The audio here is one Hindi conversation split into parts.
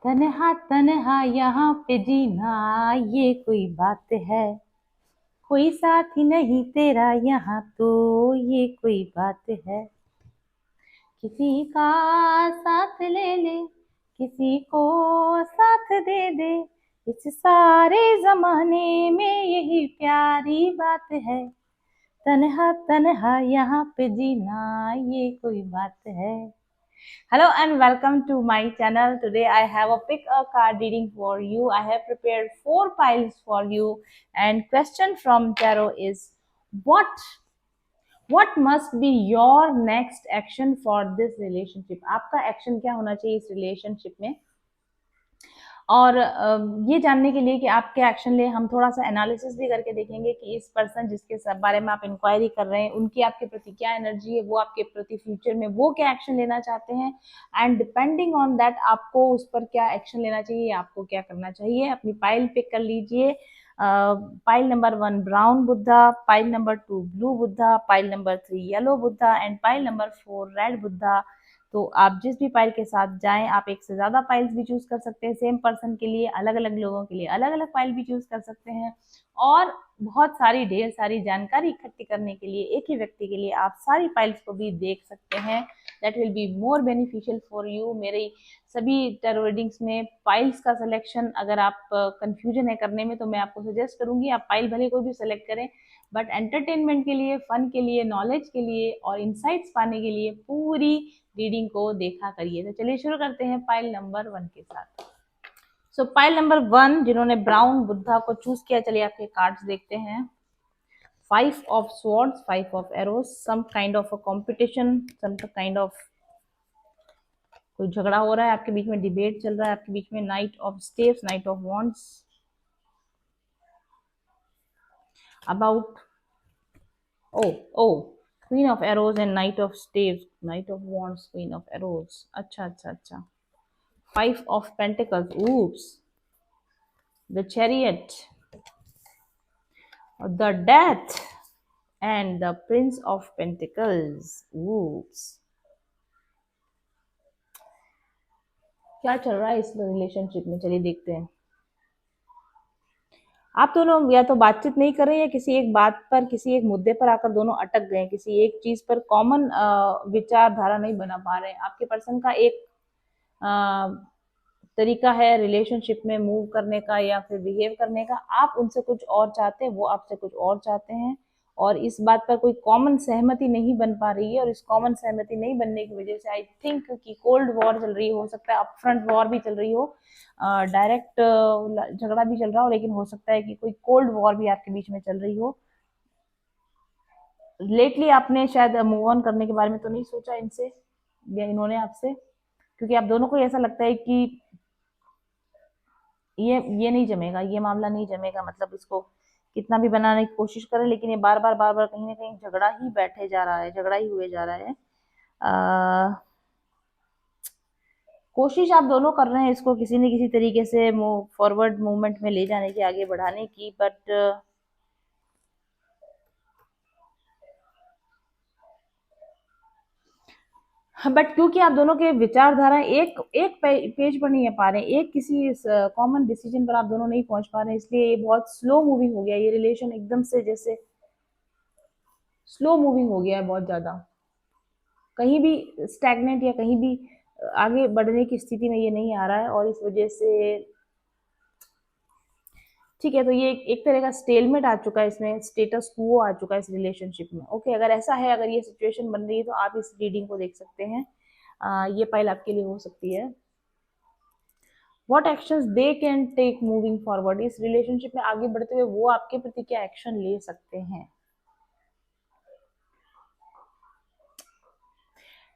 तन्हा तन्हा यहाँ पे जीना ये कोई बात है, कोई साथी नहीं तेरा यहाँ तो ये कोई बात है। किसी का साथ ले ले, किसी को साथ दे दे, इस सारे जमाने में यही प्यारी बात है। तन्हा तन्हा यहाँ पे जीना ये कोई बात है। Hello and welcome to my channel. Today I have a pick a card reading for you. I have prepared 4 piles for you, and question from tarot is what must be your next action for this relationship? आपका एक्शन क्या होना चाहिए इस रिलेशनशिप में? और ये जानने के लिए कि आप क्या एक्शन लें, हम थोड़ा सा एनालिसिस भी करके देखेंगे कि इस पर्सन जिसके बारे में आप इंक्वायरी कर रहे हैं उनकी आपके प्रति क्या एनर्जी है, वो आपके प्रति फ्यूचर में वो क्या एक्शन लेना चाहते हैं, एंड डिपेंडिंग ऑन दैट आपको उस पर क्या एक्शन लेना चाहिए, आपको क्या करना चाहिए। अपनी पाइल पिक कर लीजिए। Pile number 1 brown Buddha, pile number 2 blue Buddha, pile number 3 yellow Buddha and pile number 4 red Buddha. तो आप जिस भी पाइल के साथ जाएं, आप एक से ज़्यादा पाइल्स भी चूज कर सकते हैं। सेम पर्सन के लिए, अलग अलग लोगों के लिए अलग अलग पाइल भी चूज कर सकते हैं। और बहुत सारी ढेर सारी जानकारी इकट्ठी करने के लिए एक ही व्यक्ति के लिए आप सारी पाइल्स को भी देख सकते हैं। That will be more beneficial for you. मेरी सभी टैरो रीडिंग्स में पाइल्स का सिलेक्शन, अगर आप कंफ्यूजन है करने में, तो मैं आपको सजेस्ट करूंगी आप पाइल भले कोई भी सिलेक्ट करें, बट एंटरटेनमेंट के लिए, फन के लिए, नॉलेज के लिए और इंसाइट्स पाने के लिए पूरी रीडिंग को देखा करिए। तो चलिए शुरू करते हैं पाइल नंबर 1 के साथ। सो पाइल नंबर 1 जिन्होंने ब्राउन बुद्धा को चूज किया, चलिए आपके कार्ड्स देखते हैं। 5 of swords, 5 of arrows, some kind of a competition, some kind of कोई झगड़ा हो रहा है आपके बीच में, डिबेट चल रहा है आपके बीच में। Knight of staves, knight of wands, about queen of arrows and knight of staves, knight of wands, queen of arrows. अच्छा। 5 of pentacles, oops, the chariot, the death and the prince of pentacles, oops। क्या चल रहा है इस रिलेशनशिप में, चलिए देखते हैं। आप दोनों या तो बातचीत नहीं कर रहे हैं या किसी एक बात पर, किसी एक मुद्दे पर आकर दोनों अटक गए, किसी एक चीज पर कॉमन विचारधारा नहीं बना पा रहे हैं। आपके पर्सन का एक तरीका है रिलेशनशिप में मूव करने का या फिर बिहेव करने का। आप उनसे कुछ और चाहते हैं, वो आपसे कुछ और चाहते हैं, और इस बात पर कोई कॉमन सहमति नहीं बन पा रही है। और इस कॉमन सहमति नहीं बनने की वजह से आई थिंक कि कोल्ड वॉर चल रही हो सकता है, अपफ्रंट वॉर भी चल रही हो, डायरेक्ट झगड़ा भी चल रहा हो, लेकिन हो सकता है कि कोई कोल्ड वॉर भी आपके बीच में चल रही हो। लेटली आपने शायद मूव ऑन करने के बारे में तो नहीं सोचा इनसे या इन्होंने आपसे, क्योंकि आप दोनों को ऐसा लगता है कि ये नहीं जमेगा, ये मामला नहीं जमेगा। मतलब इसको कितना भी बनाने की कोशिश करें, लेकिन ये बार बार कहीं ना कहीं झगड़ा ही बैठे जा रहा है, झगड़ा ही हुए जा रहा है। कोशिश आप दोनों कर रहे हैं इसको किसी न किसी तरीके से फॉरवर्ड मूवमेंट में ले जाने की, आगे बढ़ाने की, बट क्योंकि आप दोनों के विचारधारा एक एक पेज पर नहीं आ पा रहे, एक किसी कॉमन डिसीजन पर आप दोनों नहीं पहुंच पा रहे, इसलिए ये बहुत स्लो मूविंग हो गया। ये रिलेशन एकदम से जैसे स्लो मूविंग हो गया है, बहुत ज्यादा, कहीं भी स्टैग्नेंट या कहीं भी आगे बढ़ने की स्थिति में ये नहीं आ रहा है। और इस वजह से ठीक है, तो ये एक तरह का स्टेलमेट आ चुका है, इसमें स्टेटस क्वो आ चुका है इस रिलेशनशिप में। ओके, अगर ऐसा है, अगर ये सिचुएशन बन रही है, तो आप इस रीडिंग को देख सकते हैं। ये फाइल आपके लिए हो सकती है। What actions they can take moving forward, इस रिलेशनशिप में आगे बढ़ते हुए वो आपके प्रति क्या एक्शन ले सकते हैं।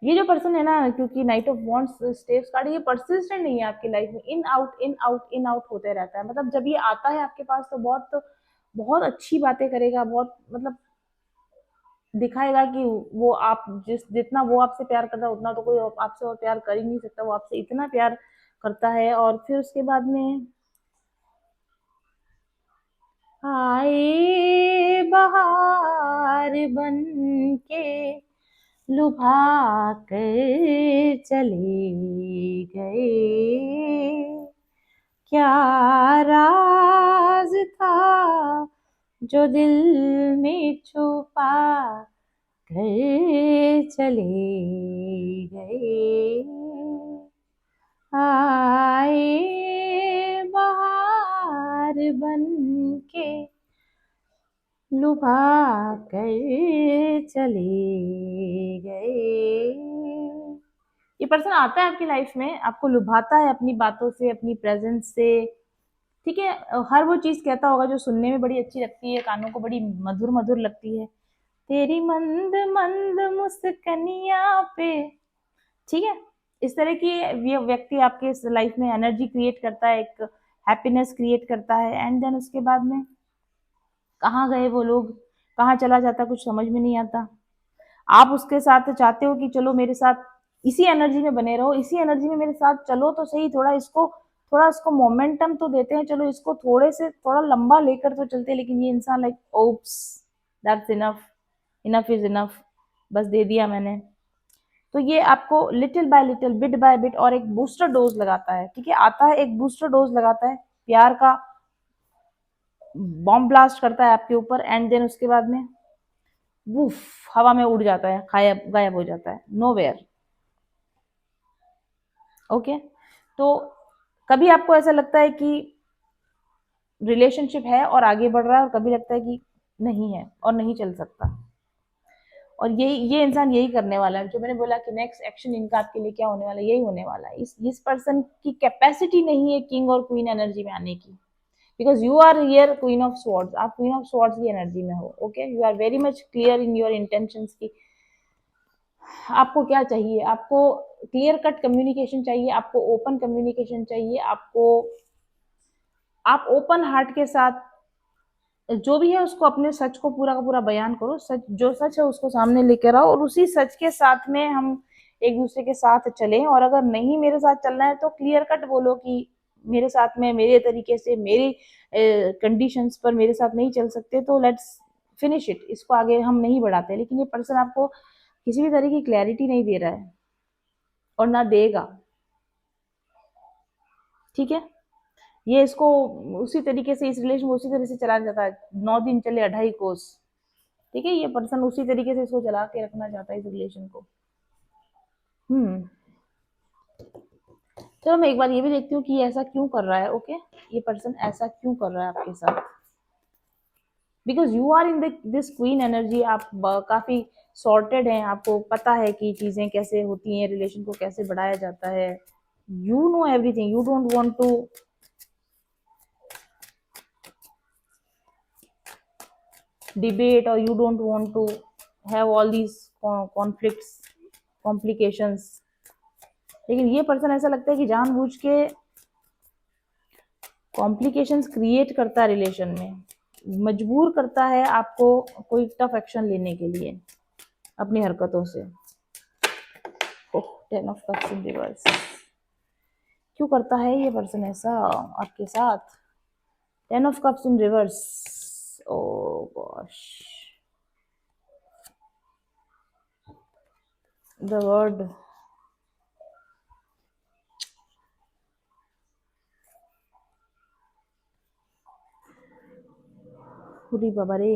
ये जो पर्सन है ना, क्योंकि night of wands steps card, ये परसिस्टेंट नहीं है आपकी लाइफ में, in out in out in out होते रहता है। मतलब जब ये आता है आपके पास तो बहुत बहुत अच्छी बातें करेगा, बहुत मतलब दिखाएगा कि वो आप जितना वो आपसे प्यार करता है उतना तो कोई आपसे और प्यार कर ही नहीं सकता, वो आपसे इतना प्यार करता है। और फिर उसके बाद में आए बहार बन के लुभा कर चले गए, क्या राज था जो दिल में छुपा कर चले गए, आए बहार बन के लुभा कर चले गए। ये पर्सन आता है आपकी लाइफ में, आपको लुभाता है अपनी बातों से, अपनी प्रेजेंस से, ठीक है। हर वो चीज कहता होगा जो सुनने में बड़ी अच्छी लगती है, कानों को बड़ी मधुर मधुर लगती है, तेरी मंद मंद मुस्कनिया पे, ठीक है। इस तरह की ये व्यक्ति आपके लाइफ में एनर्जी क्रिएट करता है, एक हैप्पीनेस क्रिएट करता है, एंड देन उसके बाद में कहाँ गए वो लोग, कहाँ चला जाता, कुछ समझ में नहीं आता। आप उसके साथ चाहते हो कि चलो मेरे साथ इसी एनर्जी में बने रहो, इसी एनर्जी में मेरे साथ चलो तो सही, थोड़ा इसको मोमेंटम तो देते हैं, चलो इसको थोड़ा लंबा लेकर तो चलते हैं, लेकिन ये इंसान like oops, that's enough, enough is enough, बस दे दिया मैंने। तो ये आपको little by little, bit by bit, और एक बूस्टर डोज लगाता है, ठीक है। आता है, एक बूस्टर डोज लगाता है, प्यार का बॉम्ब ब्लास्ट करता है आपके ऊपर, एंड देन उसके बाद में वूफ, हवा में उड़ जाता है, गायब गायब हो जाता है, नोवेयर। ओके, तो कभी आपको ऐसा लगता है कि रिलेशनशिप है और आगे बढ़ रहा है, और कभी लगता है कि नहीं है और नहीं चल सकता। और ये इंसान यही करने वाला है, जो मैंने बोला कि नेक्स्ट एक्शन इनका आपके लिए क्या होने वाला है, यही होने वाला है। इस पर्सन की कैपेसिटी नहीं है किंग और क्वीन एनर्जी में आने की, because you are here queen of swords, आप क्वीन ऑफ स्वॉर्ड्स की एनर्जी में हो। Okay, you are very much clear in your intentions की आपको क्या चाहिए। आपको क्लियर कट कम्युनिकेशन चाहिए, आपको ओपन कम्युनिकेशन चाहिए, आप ओपन हार्ट के साथ जो भी है उसको, अपने सच को पूरा का पूरा बयान करो, सच जो सच है उसको सामने लेकर आओ, और उसी सच के साथ में हम एक दूसरे के साथ चलें। और अगर नहीं मेरे साथ चलना है तो क्लियर कट बोलो कि मेरे साथ में, मेरे तरीके से, मेरी कंडीशंस पर मेरे साथ नहीं चल सकते, तो लेट्स फिनिश इट, इसको आगे हम नहीं बढ़ाते। लेकिन ये पर्सन आपको किसी भी तरह की क्लैरिटी नहीं दे रहा है और ना देगा, ठीक है। ये इसको उसी तरीके से, इस रिलेशन को उसी तरह से चलाया जाता है, 9 दिन चले 2.5 कोस, ठीक है। ये पर्सन उसी तरीके से इसको चला के रखना चाहता है इस रिलेशन को। चलो मैं एक बार ये भी देखती हूँ कि ये ऐसा क्यों कर रहा है। ओके, ये पर्सन ऐसा क्यों कर रहा है आपके साथ, because you are in this queen energy, आप काफी सॉर्टेड हैं, आपको पता है कि चीजें कैसे होती हैं, रिलेशन को कैसे बढ़ाया जाता है, you know everything, you don't want to debate, or you don't want to have all these conflicts, complications। लेकिन ये पर्सन ऐसा लगता है कि जानबूझ के कॉम्प्लिकेशंस क्रिएट करता है रिलेशन में, मजबूर करता है आपको कोई टफ एक्शन लेने के लिए अपनी हरकतों से। ओह, 10 ऑफ कप्स इन रिवर्स, क्यों करता है ये पर्सन ऐसा आपके साथ? 10 of cups in reverse, oh gosh, the word, पूरी बाबा रे,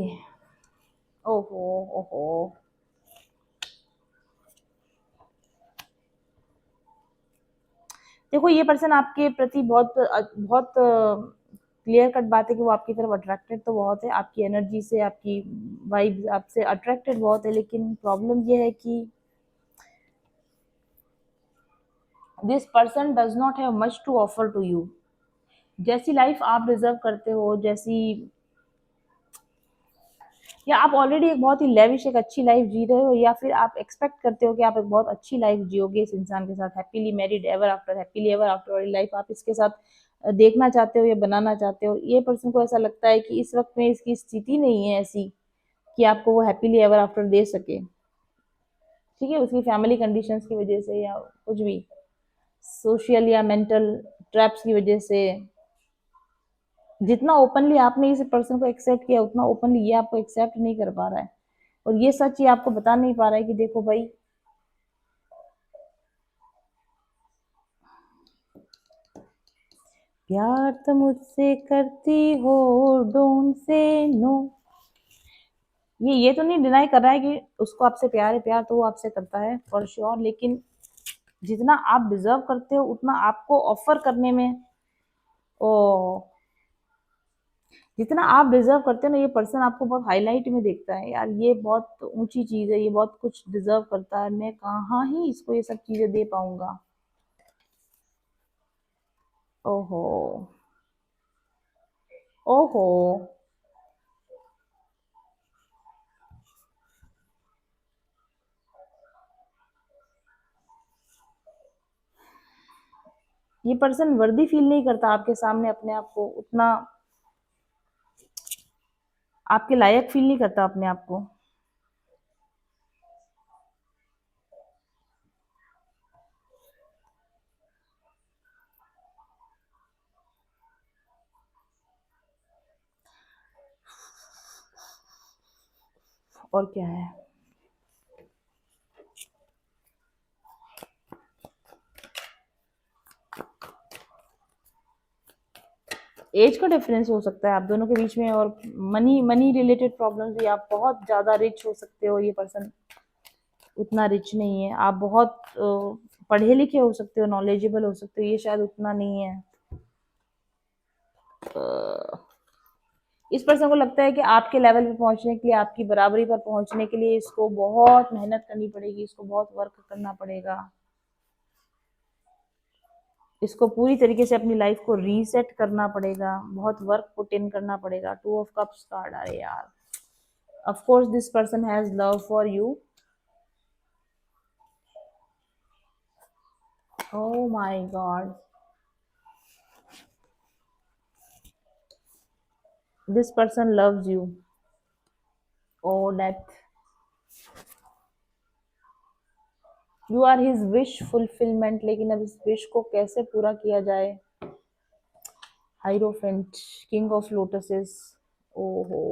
ओहो ओहो। देखो, ये पर्सन आपके प्रति बहुत बहुत क्लियर कट बात है कि वो आपकी तरफ अट्रैक्टेड तो बहुत है, आपकी एनर्जी से, आपकी वाइब आपसे अट्रैक्टेड बहुत है, लेकिन प्रॉब्लम ये है कि this person does not have much to offer to you. जैसी लाइफ आप डिजर्व करते हो, जैसी, या आप ऑलरेडी एक बहुत ही लेविश, एक अच्छी लाइफ जी रहे हो, या फिर आप एक्सपेक्ट करते हो कि आप एक बहुत अच्छी लाइफ जियोगे इस इंसान के साथ, happily married ever after, happily ever after वाली लाइफ आप इसके साथ देखना चाहते हो या बनाना चाहते हो। ये पर्सन को ऐसा लगता है कि इस वक्त में इसकी स्थिति नहीं है ऐसी कि आपको वो हैप्पीली एवर आफ्टर दे सके, ठीक है। उसकी फैमिली कंडीशंस की वजह से, या कुछ भी सोशल या मेंटल ट्रैप्स की वजह से, जितना ओपनली आपने इस पर्सन को एक्सेप्ट किया, उतना ओपनली ये आपको एक्सेप्ट नहीं कर पा रहा है, और ये सच ये आपको बता नहीं पा रहा है कि देखो भाई, प्यार तो मुझसे करती हो, डोंट से नो। ये तो नहीं डिनाई कर रहा है कि उसको आपसे प्यार है, प्यार तो वो आपसे करता है फॉर श्योर, लेकिन जितना आप डिजर्व करते हो उतना आपको ऑफर करने में, ओ, जितना आप डिजर्व करते हो ना, ये पर्सन आपको बहुत हाईलाइट में देखता है, यार ये बहुत ऊंची चीज है, ये बहुत कुछ डिजर्व करता है, मैं कहाँ ही इसको ये सब चीजें दे पाऊंगा। ओहो, ओहो, ये पर्सन वर्दी फील नहीं करता आपके सामने अपने आप को उतना, आपके लायक फील नहीं करता अपने आप को। और क्या है, एज का डिफरेंस हो सकता है आप दोनों के बीच में, और मनी मनी रिलेटेड प्रॉब्लम्स भी, आप बहुत ज्यादा रिच हो सकते हो, ये पर्सन उतना रिच नहीं है, आप बहुत पढ़े लिखे हो सकते हो, नॉलेजेबल हो सकते हो, ये शायद उतना नहीं है। इस पर्सन को लगता है कि आपके लेवल पे पहुंचने के लिए, आपकी बराबरी पर पहुंचने के लिए इसको बहुत मेहनत करनी पड़ेगी, इसको बहुत वर्क करना पड़ेगा, इसको पूरी तरीके से अपनी लाइफ को रीसेट करना पड़ेगा, बहुत वर्क पुट इन करना पड़ेगा। टू ऑफ कप्स कार्ड, अरे यार, of course this person has love for you. Oh my God. This person loves you. Oh, that you are his wish fulfillment. लेकिन अब इस विश को कैसे पूरा किया जाए? हाइरोफेंट, किंग ऑफ लोटसेस। ओहो,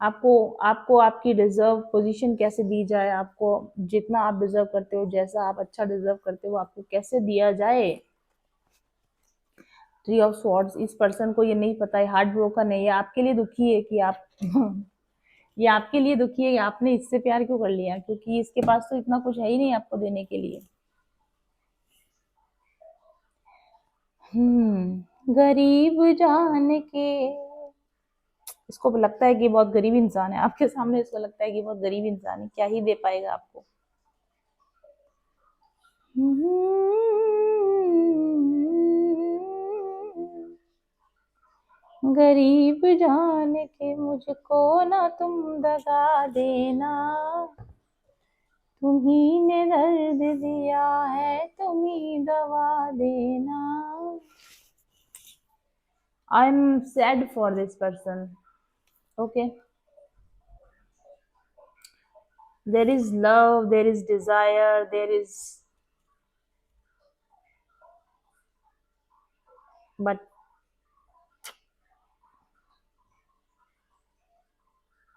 आपको आपको आपकी डिजर्व पोजीशन कैसे दी जाए, आपको जितना आप डिजर्व करते हो, जैसा आप अच्छा डिजर्व करते हो, आपको कैसे दिया जाए। थ्री ऑफ स्वॉर्ड्स, इस पर्सन को ये नहीं पता है, हार्ट ब्रोकन है, ये आपके लिए दुखी है कि आप ये आपके लिए दुखी है कि आपने इससे प्यार क्यों कर लिया, क्योंकि इसके पास तो इतना कुछ है ही नहीं आपको देने के लिए। गरीब जान के, इसको लगता है कि बहुत गरीब इंसान है आपके सामने, इसको लगता है कि बहुत गरीब इंसान है, क्या ही दे पाएगा आपको। गरीब जान के मुझको ना तुम दगा देना, तुम्ही ने दर्द दिया है, तुम्ही दवा देना। I am sad for this person, okay. There is love, there is desire, there is, but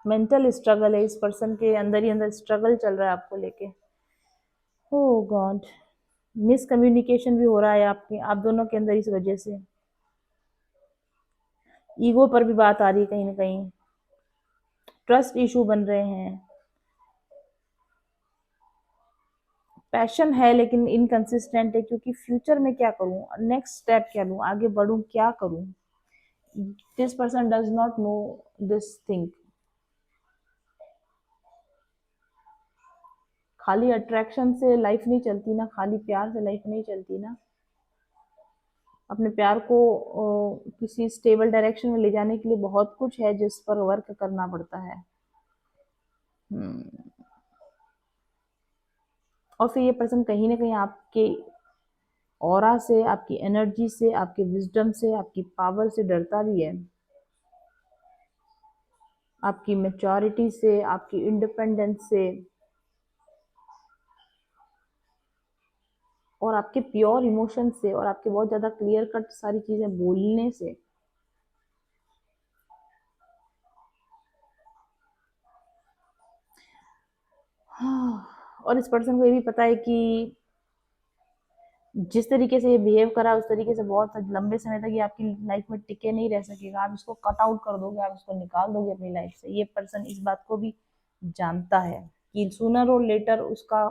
mental struggle है, इस पर्सन के अंदर ही अंदर स्ट्रगल चल रहा है आपको लेके। ओह गॉड, मिसकम्युनिकेशन भी हो रहा है आपके, आप दोनों के अंदर इस वजह से, ईगो पर भी बात आ रही है कहीं ना कहीं, ट्रस्ट इशू बन रहे हैं, पैशन है लेकिन इनकंसिस्टेंट है, क्योंकि फ्यूचर में क्या करूं, नेक्स्ट स्टेप क्या लूं, आगे बढ़ूं क्या करूं, this person does not know this thing. खाली अट्रैक्शन से लाइफ नहीं चलती ना, खाली प्यार से लाइफ नहीं चलती ना, अपने प्यार को किसी स्टेबल डायरेक्शन में ले जाने के लिए बहुत कुछ है जिस पर वर्क करना पड़ता है। हम्म, और फिर ये पर्सन कहीं ना कहीं आपके ऑरा से, आपकी एनर्जी से, आपके विजडम से, आपकी पावर से डरता भी है, आपकी मेच्योरिटी से, आपकी इंडिपेंडेंस से, और आपके प्योर इमोशन से, और आपके बहुत ज्यादा क्लियर कट सारी चीजें बोलने से। और इस पर्सन को ये भी पता है कि जिस तरीके से ये बिहेव करा उस तरीके से बहुत लंबे समय तक ये आपकी लाइफ में टिके नहीं रह सकेगा। आप इसको कट आउट कर दोगे, आप इसको निकाल दोगे अपनी लाइफ से। ये पर्सन इस बात को भी जानता है कि सूनर और लेटर उसका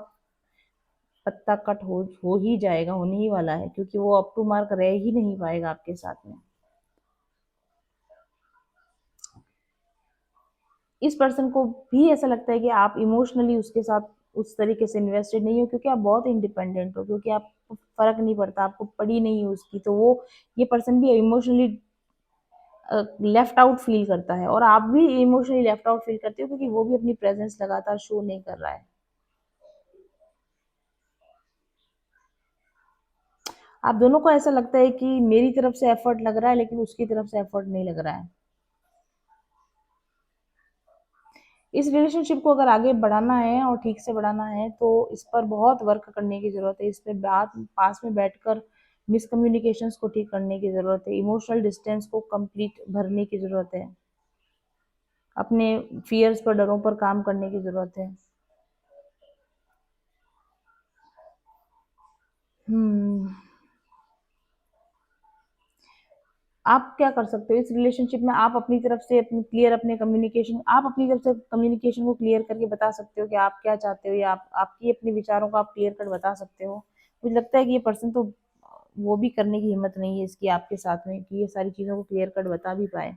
पत्ता कट हो ही जाएगा, होने ही वाला है, क्योंकि वो अप टू मार्क रह ही नहीं पाएगा आपके साथ में। इस पर्सन को भी ऐसा लगता है कि आप इमोशनली उसके साथ उस तरीके से इन्वेस्टेड नहीं हो, क्योंकि आप बहुत इंडिपेंडेंट हो, क्योंकि आपको फर्क नहीं पड़ता, आपको पड़ी नहीं है उसकी। तो वो ये पर्सन भी इमोशनली लेफ्ट आउट फील करता है, और आप भी इमोशनली लेफ्ट आउट फील करते हो, क्योंकि वो भी अपनी प्रेजेंस लगातार शो नहीं कर रहा है। आप दोनों को ऐसा लगता है कि मेरी तरफ से एफर्ट लग रहा है, लेकिन उसकी तरफ से एफर्ट नहीं लग रहा है। इस रिलेशनशिप को अगर आगे बढ़ाना है और ठीक से बढ़ाना है तो इस पर बहुत वर्क करने की ज़रूरत है। इस पे बात पास में बैठकर मिसकम्युनिकेशंस को ठीक करने की ज़रूरत है। इमोशनल डिस्टेंस को कंप्लीट भरने की ज़रूरत है। अपने फियर्स पर, डरों पर काम करने की ज़रूरत है। हम्म आप क्या कर सकते हो इस रिलेशनशिप में? आप अपनी तरफ से अपनी क्लियर अपने कम्युनिकेशन आप अपनी तरफ से कम्युनिकेशन को क्लियर करके बता सकते हो कि आप क्या चाहते हो, या आप आपकी अपने विचारों को आप क्लियर कर बता सकते हो। मुझे लगता है कि ये पर्सन तो वो भी करने की हिम्मत नहीं है इसकी आपके साथ में कि ये सारी चीज़ों को क्लियर कट बता भी पाए।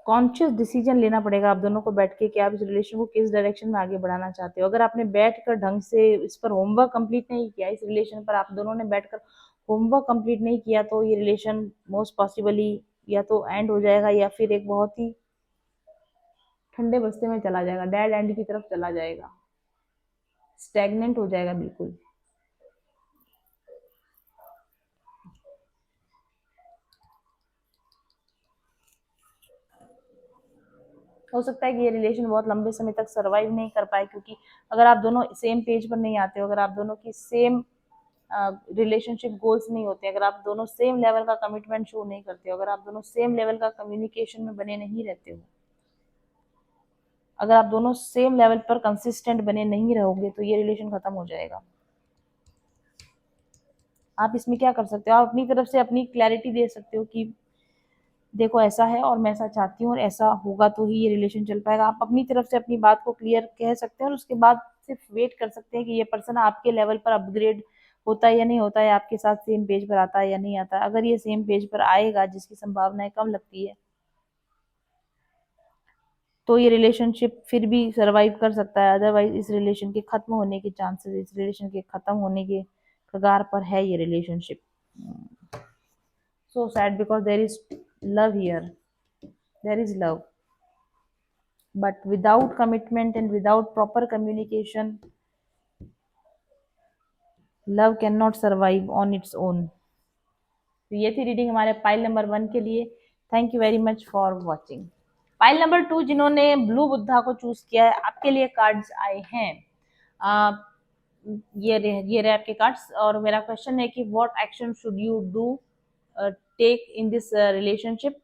कॉन्शियस डिसीजन लेना पड़ेगा आप दोनों को बैठ के कि आप इस रिलेशन को किस डायरेक्शन में आगे बढ़ाना चाहते हो। अगर आपने बैठ कर ढंग से इस पर होमवर्क कंप्लीट नहीं किया, इस रिलेशन पर आप दोनों ने बैठकर होमवर्क कंप्लीट नहीं किया, तो ये रिलेशन मोस्ट पॉसिबली या तो एंड हो जाएगा, या फिर एक बहुत ही ठंडे बस्ते में चला जाएगा, डेड एंड की तरफ चला जाएगा, स्टैग्नेंट हो जाएगा बिल्कुल। हो सकता है कि ये रिलेशन बहुत लंबे समय तक सरवाइव नहीं कर पाए, क्योंकि अगर आप दोनों सेम पेज पर नहीं आते हो, अगर आप दोनों की सेम रिलेशनशिप गोल्स नहीं होते, अगर आप दोनों सेम लेवल का कमिटमेंट शो नहीं करते हो, अगर आप दोनों सेम लेवल का कम्युनिकेशन में बने नहीं रहते हो, अगर आप दोनों सेम लेवल पर कंसिस्टेंट बने नहीं रहोगे, तो ये रिलेशन खत्म हो जाएगा। आप इसमें क्या कर सकते हो? आप अपनी तरफ से अपनी क्लैरिटी दे सकते हो कि देखो ऐसा है और मैं ऐसा चाहती हूँ, और ऐसा होगा तो ही ये रिलेशन चल पाएगा। आप अपनी तरफ से अपनी बात को क्लियर कह सकते हैं, और उसके बाद सिर्फ वेट कर सकते हैं कि ये पर्सन आपके लेवल पर अपग्रेड होता है या नहीं होता है, आपके साथ सेम पेज पर आता है या नहीं आता है। अगर ये सेम पेज पर आएगा, जिसकी संभावनाएं कम लगती है, तो ये रिलेशनशिप फिर भी सरवाइव कर सकता है। अदरवाइज इस रिलेशन के खत्म होने के चांसेस, इस रिलेशन के खत्म होने के कगार पर है ये relationship. So sad, because there is love here, there is love, but without commitment and without proper communication, love cannot survive on its own. तो ये थी रीडिंग हमारे पाइल नंबर 1 के लिए। Thank you very much for watching. Pile number 2 जिन्होंने ब्लू बुद्धा को चूज किया है, आपके लिए कार्ड्स आए हैं। आ, ये रहे आपके कार्ड्स, और मेरा क्वेश्चन है कि what action should you do take in this relationship.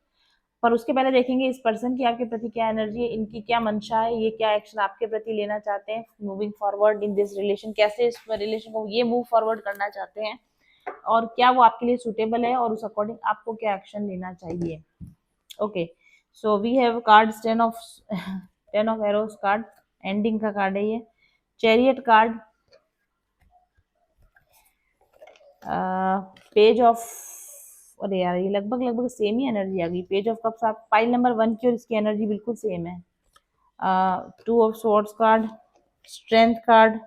पर उसके पहले देखेंगे इस पर्सन की आपके प्रति क्या एनर्जी है, इनकी क्या मंशा है, ये क्या एक्शन आपके प्रति लेना चाहते हैं moving forward in this relation. कैसे इस रिलेशन को ये मूव फॉरवर्ड करना चाहते हैं, और क्या वो आपके लिए सुटेबल है, और उस अकॉर्डिंग आपको क्या एक्शन लेना चाहिए। Okay, so we have cards 10 of arrows card, ending का कार्ड है ये। चैरियट कार्ड, पेज ऑफ, अरे यार ये लगभग लगभग सेम ही एनर्जी आ गई। पेज ऑफ कप्स, आप पाइल नंबर 1 की और इसकी एनर्जी बिल्कुल सेम है। 2 of swords card, strength card,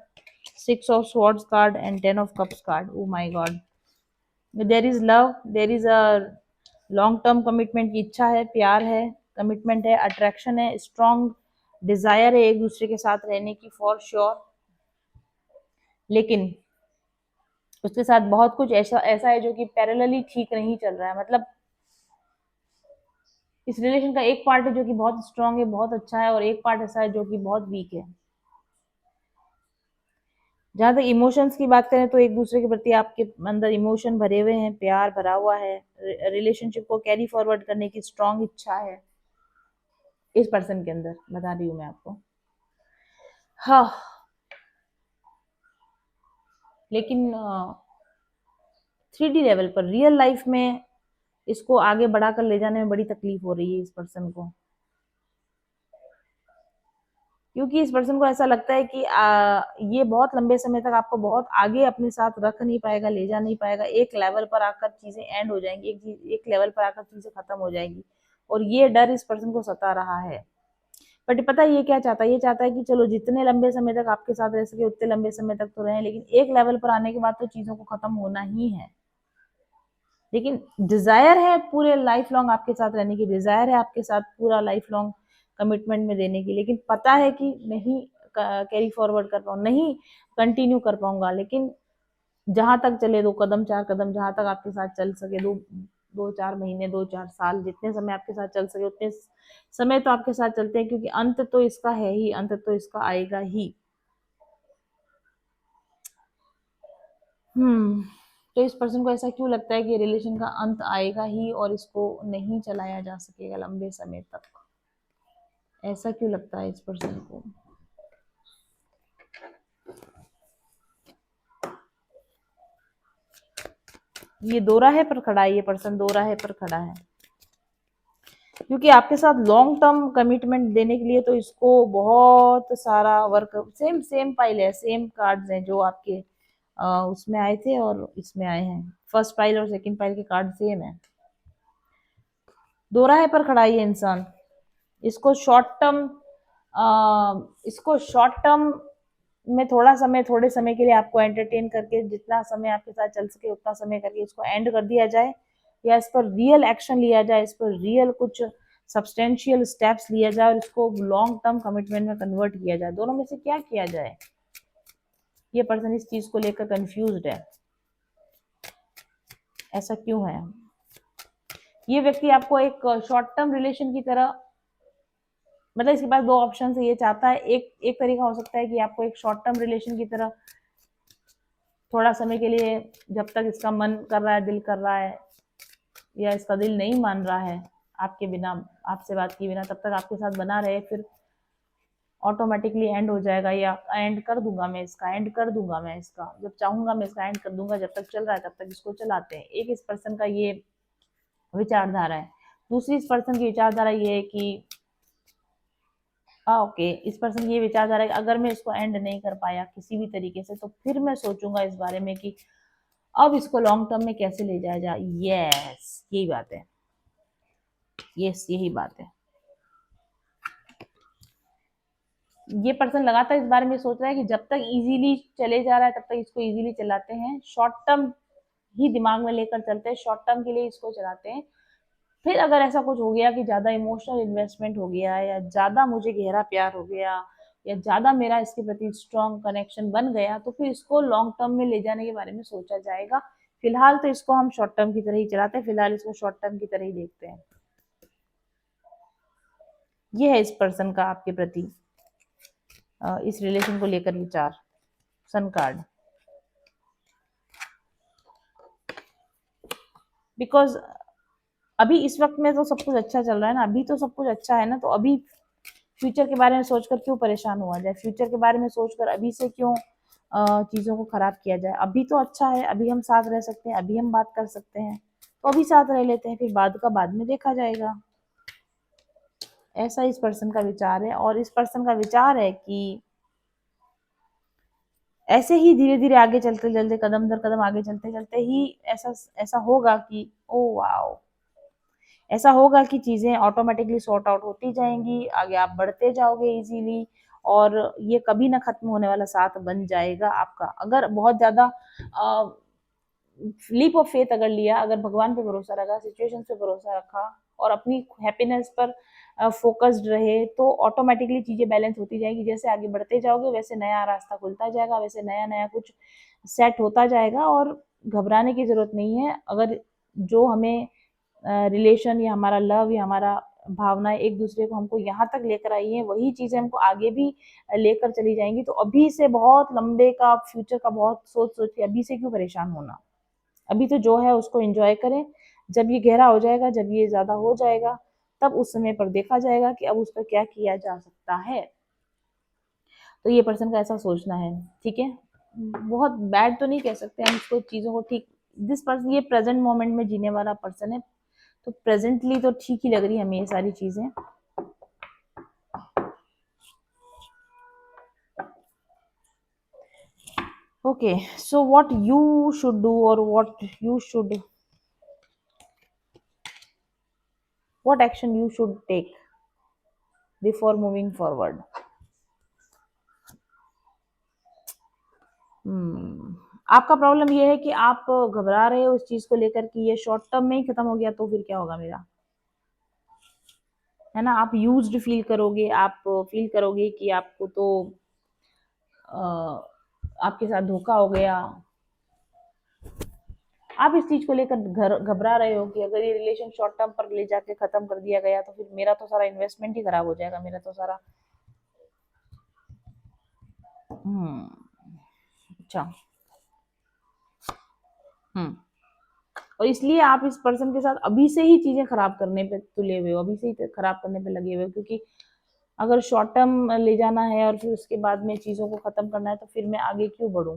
6 of swords card, and 10 of cups card. Oh my god, there is love, there is a long term commitment की इच्छा है, प्यार है, कमिटमेंट है, अट्रैक्शन है, स्ट्रॉन्ग डिजायर है एक दूसरे के साथ रहने की फॉर श्योर। लेकिन उसके साथ बहुत कुछ ऐसा ऐसा है जो कि पैरेलली ठीक नहीं चल रहा है। मतलब इस रिलेशन का एक पार्ट है जो कि बहुत स्ट्रांग है, बहुत अच्छा है, और एक पार्ट ऐसा है जो कि बहुत वीक है। जहां तक इमोशंस की बात करें तो एक दूसरे के प्रति आपके अंदर इमोशन भरे हुए हैं, प्यार भरा हुआ है, रिलेशनशिप को कैरी फॉरवर्ड करने की स्ट्रांग इच्छा है। इस पर्सन के अंदर, बता रही हूँ मैं आपको। हाँ, लेकिन 3D लेवल पर रियल लाइफ में इसको आगे बढ़ाकर ले जाने में बड़ी तकलीफ हो रही है इस पर्सन को, क्योंकि इस पर्सन को ऐसा लगता है कि ये बहुत लंबे समय तक आपको बहुत आगे अपने साथ रख नहीं पाएगा, ले जा नहीं पाएगा। एक लेवल पर आकर चीजें एंड हो जाएंगी, एक लेवल पर आकर चीजें खत्म हो जाएंगी, और ये डर इस पर्सन को सता रहा है। बट पता है ये क्या चाहता है? ये चाहता है कि चलो जितने लंबे समय तक आपके साथ रह सके उतने लंबे समय तक तो रहे, लेकिन एक लेवल पर आने के बाद तो चीजों को खत्म होना ही है। लेकिन डिजायर है पूरे लाइफ लॉन्ग आपके साथ रहने की, डिजायर है आपके साथ पूरा लाइफ लॉन्ग कमिटमेंट में देने की, लेकिन पता है कि नहीं कैरी फॉरवर्ड कर पाऊँ, नहीं कंटिन्यू कर पाऊंगा। लेकिन जहां तक चले 2 कदम 4 कदम, जहां तक आपके साथ चल सके, 2 4 महीने 2 4 साल, जितने समय आपके साथ चल सके उतने समय तो आपके साथ चलते हैं, क्योंकि अंत तो इसका है ही, अंत तो इसका आएगा ही। तो इस पर्सन को ऐसा क्यों लगता है कि रिलेशन का अंत आएगा ही और इसको नहीं चलाया जा सकेगा लंबे समय तक? ऐसा क्यों लगता है इस पर्सन को? ये दो राहे पर खड़ा है, ये पर्सन दो राहे पर खड़ा है, क्योंकि आपके साथ लॉन्ग टर्म कमिटमेंट देने के लिए तो इसको बहुत सारा वर्क, सेम सेम पाइल है, सेम कार्ड्स हैं जो आपके उसमें आए थे और इसमें आए हैं। फर्स्ट पाइल और सेकंड पाइल के कार्ड सेम है। दो राहे पर खड़ा है ये इंसान। इसको शॉर्ट टर्म में थोड़े समय के लिए आपको एंटरटेन करके, जितना समय आपके साथ चल सके उतना समय करके इसको एंड कर दिया जाए, या इस पर रियल एक्शन लिया जाए, इस पर रियल कुछ सब्सटेंशियल स्टेप्स लिया जाए और इसको लॉन्ग टर्म कमिटमेंट में कन्वर्ट किया जाए। दोनों में से क्या किया जाए? ये पर्सन इस चीज को लेकर कंफ्यूज्ड है। ऐसा क्यों है? ये व्यक्ति आपको एक शॉर्ट टर्म रिलेशन की तरह, मतलब इसके पास दो ऑप्शन है। ये चाहता है, एक तरीका हो सकता है कि आपको एक शॉर्ट टर्म रिलेशन की तरह थोड़ा समय के लिए, जब तक इसका मन कर रहा है, दिल कर रहा है, या इसका दिल नहीं मान रहा है आपके बिना, आपसे बात किए बिना, तब तक आपके साथ बना रहे, फिर ऑटोमेटिकली एंड हो जाएगा, या एंड कर दूंगा मैं इसका, एंड कर दूंगा मैं इसका, जब चाहूंगा मैं इसका एंड कर दूंगा, जब तक चल रहा है तब तक इसको चलाते हैं। एक इस पर्सन का ये विचारधारा है। दूसरी इस पर्सन की विचारधारा ये है कि ओके, इस पर्सन की ये विचारधारा है कि अगर मैं इसको एंड नहीं कर पाया किसी भी तरीके से, तो फिर मैं सोचूंगा इस बारे में कि अब इसको लॉन्ग टर्म में कैसे ले जाया जाए। यस, यही बात है। यस, यही बात है। ये पर्सन लगातार इस बारे में सोच रहा है कि जब तक इजीली चले जा रहा है तब तक इसको इजीली चलाते हैं, शॉर्ट टर्म ही दिमाग में लेकर चलते हैं, शॉर्ट टर्म के लिए इसको चलाते हैं। फिर अगर ऐसा कुछ हो गया कि ज्यादा इमोशनल इन्वेस्टमेंट हो गया, या ज्यादा मुझे गहरा प्यार हो गया, या ज्यादा मेरा इसके प्रति स्ट्रॉन्ग कनेक्शन बन गया, तो फिर इसको लॉन्ग टर्म में ले जाने के बारे में सोचा जाएगा। फिलहाल तो इसको हम शॉर्ट टर्म की तरह ही चलाते हैं, फिलहाल इसको शॉर्ट टर्म की तरह ही देखते हैं। ये है इस पर्सन का आपके प्रति इस रिलेशन को लेकर विचार। सन कार्ड, बिकॉज अभी इस वक्त में तो सब कुछ अच्छा चल रहा है ना, अभी तो सब कुछ अच्छा है ना, तो अभी फ्यूचर के बारे में सोचकर क्यों परेशान हुआ जाए? फ्यूचर के बारे में सोचकर अभी से क्यों चीजों को खराब किया जाए? अभी तो अच्छा है, अभी हम साथ रह सकते हैं, अभी हम बात कर सकते हैं, तो अभी साथ रह लेते हैं, फिर बाद का बाद में देखा जाएगा। ऐसा इस पर्सन का विचार है। और इस पर्सन का विचार है कि ऐसे ही धीरे धीरे आगे चलते चलते, कदम दर कदम आगे चलते चलते ही ऐसा ऐसा होगा कि ओ वाओ, ऐसा होगा कि चीजें ऑटोमेटिकली सॉर्ट आउट होती जाएंगी, आगे आप बढ़ते जाओगे इजीली, और ये कभी ना खत्म होने वाला साथ बन जाएगा आपका। अगर बहुत ज्यादा लीप ऑफ फेथ अगर लिया, अगर भगवान पे भरोसा रखा, सिचुएशन पे भरोसा रखा, और अपनी हैप्पीनेस पर फोकस्ड रहे, तो ऑटोमेटिकली चीजें बैलेंस होती जाएगी। जैसे आगे बढ़ते जाओगे वैसे नया रास्ता खुलता जाएगा, वैसे नया नया कुछ सेट होता जाएगा, और घबराने की जरूरत नहीं है। अगर जो हमें रिलेशन या हमारा लव या हमारा भावनाएं एक दूसरे को हमको यहाँ तक लेकर आई है, वही चीजें हमको आगे भी लेकर चली जाएंगी। तो अभी से बहुत लंबे का फ्यूचर का बहुत सोच सोच के अभी से क्यों परेशान होना? अभी तो जो है उसको एंजॉय करें। जब ये गहरा हो जाएगा, जब ये ज्यादा हो जाएगा, तब उस समय पर देखा जाएगा कि अब उसका क्या किया जा सकता है। तो ये पर्सन का ऐसा सोचना है, ठीक है। बहुत बैड तो नहीं कह सकते हम इसको, चीज़ों को ठीक, दिस पर्सन ये प्रेजेंट मोमेंट में जीने वाला पर्सन है, तो प्रेजेंटली तो ठीक ही लग रही है हमें ये सारी चीज़ें। Okay, so what you should do और what action you should take before moving forward? आपका प्रॉब्लम ये है कि आप घबरा रहे हो उस चीज को लेकर कि ये शॉर्ट टर्म में ही खत्म हो गया तो फिर क्या होगा मेरा, है ना। आप यूज्ड फील करोगे, आप फील करोगे कि आपको तो आपके साथ धोखा हो गया। आप इस चीज को लेकर घबरा रहे हो कि अगर ये रिलेशन शॉर्ट टर्म पर ले जाके खत्म कर दिया गया तो फिर मेरा तो सारा इन्वेस्टमेंट ही खराब हो जाएगा, मेरा तो सारा। अच्छा। हम्म और इसलिए आप इस पर्सन के साथ अभी से ही चीजें खराब करने पे तुले हुए हो, अभी से ही खराब करने पे लगे हुए हो, क्योंकि अगर शॉर्ट टर्म ले जाना है और फिर उसके बाद में चीजों को खत्म करना है तो फिर मैं आगे क्यों बढ़ूं,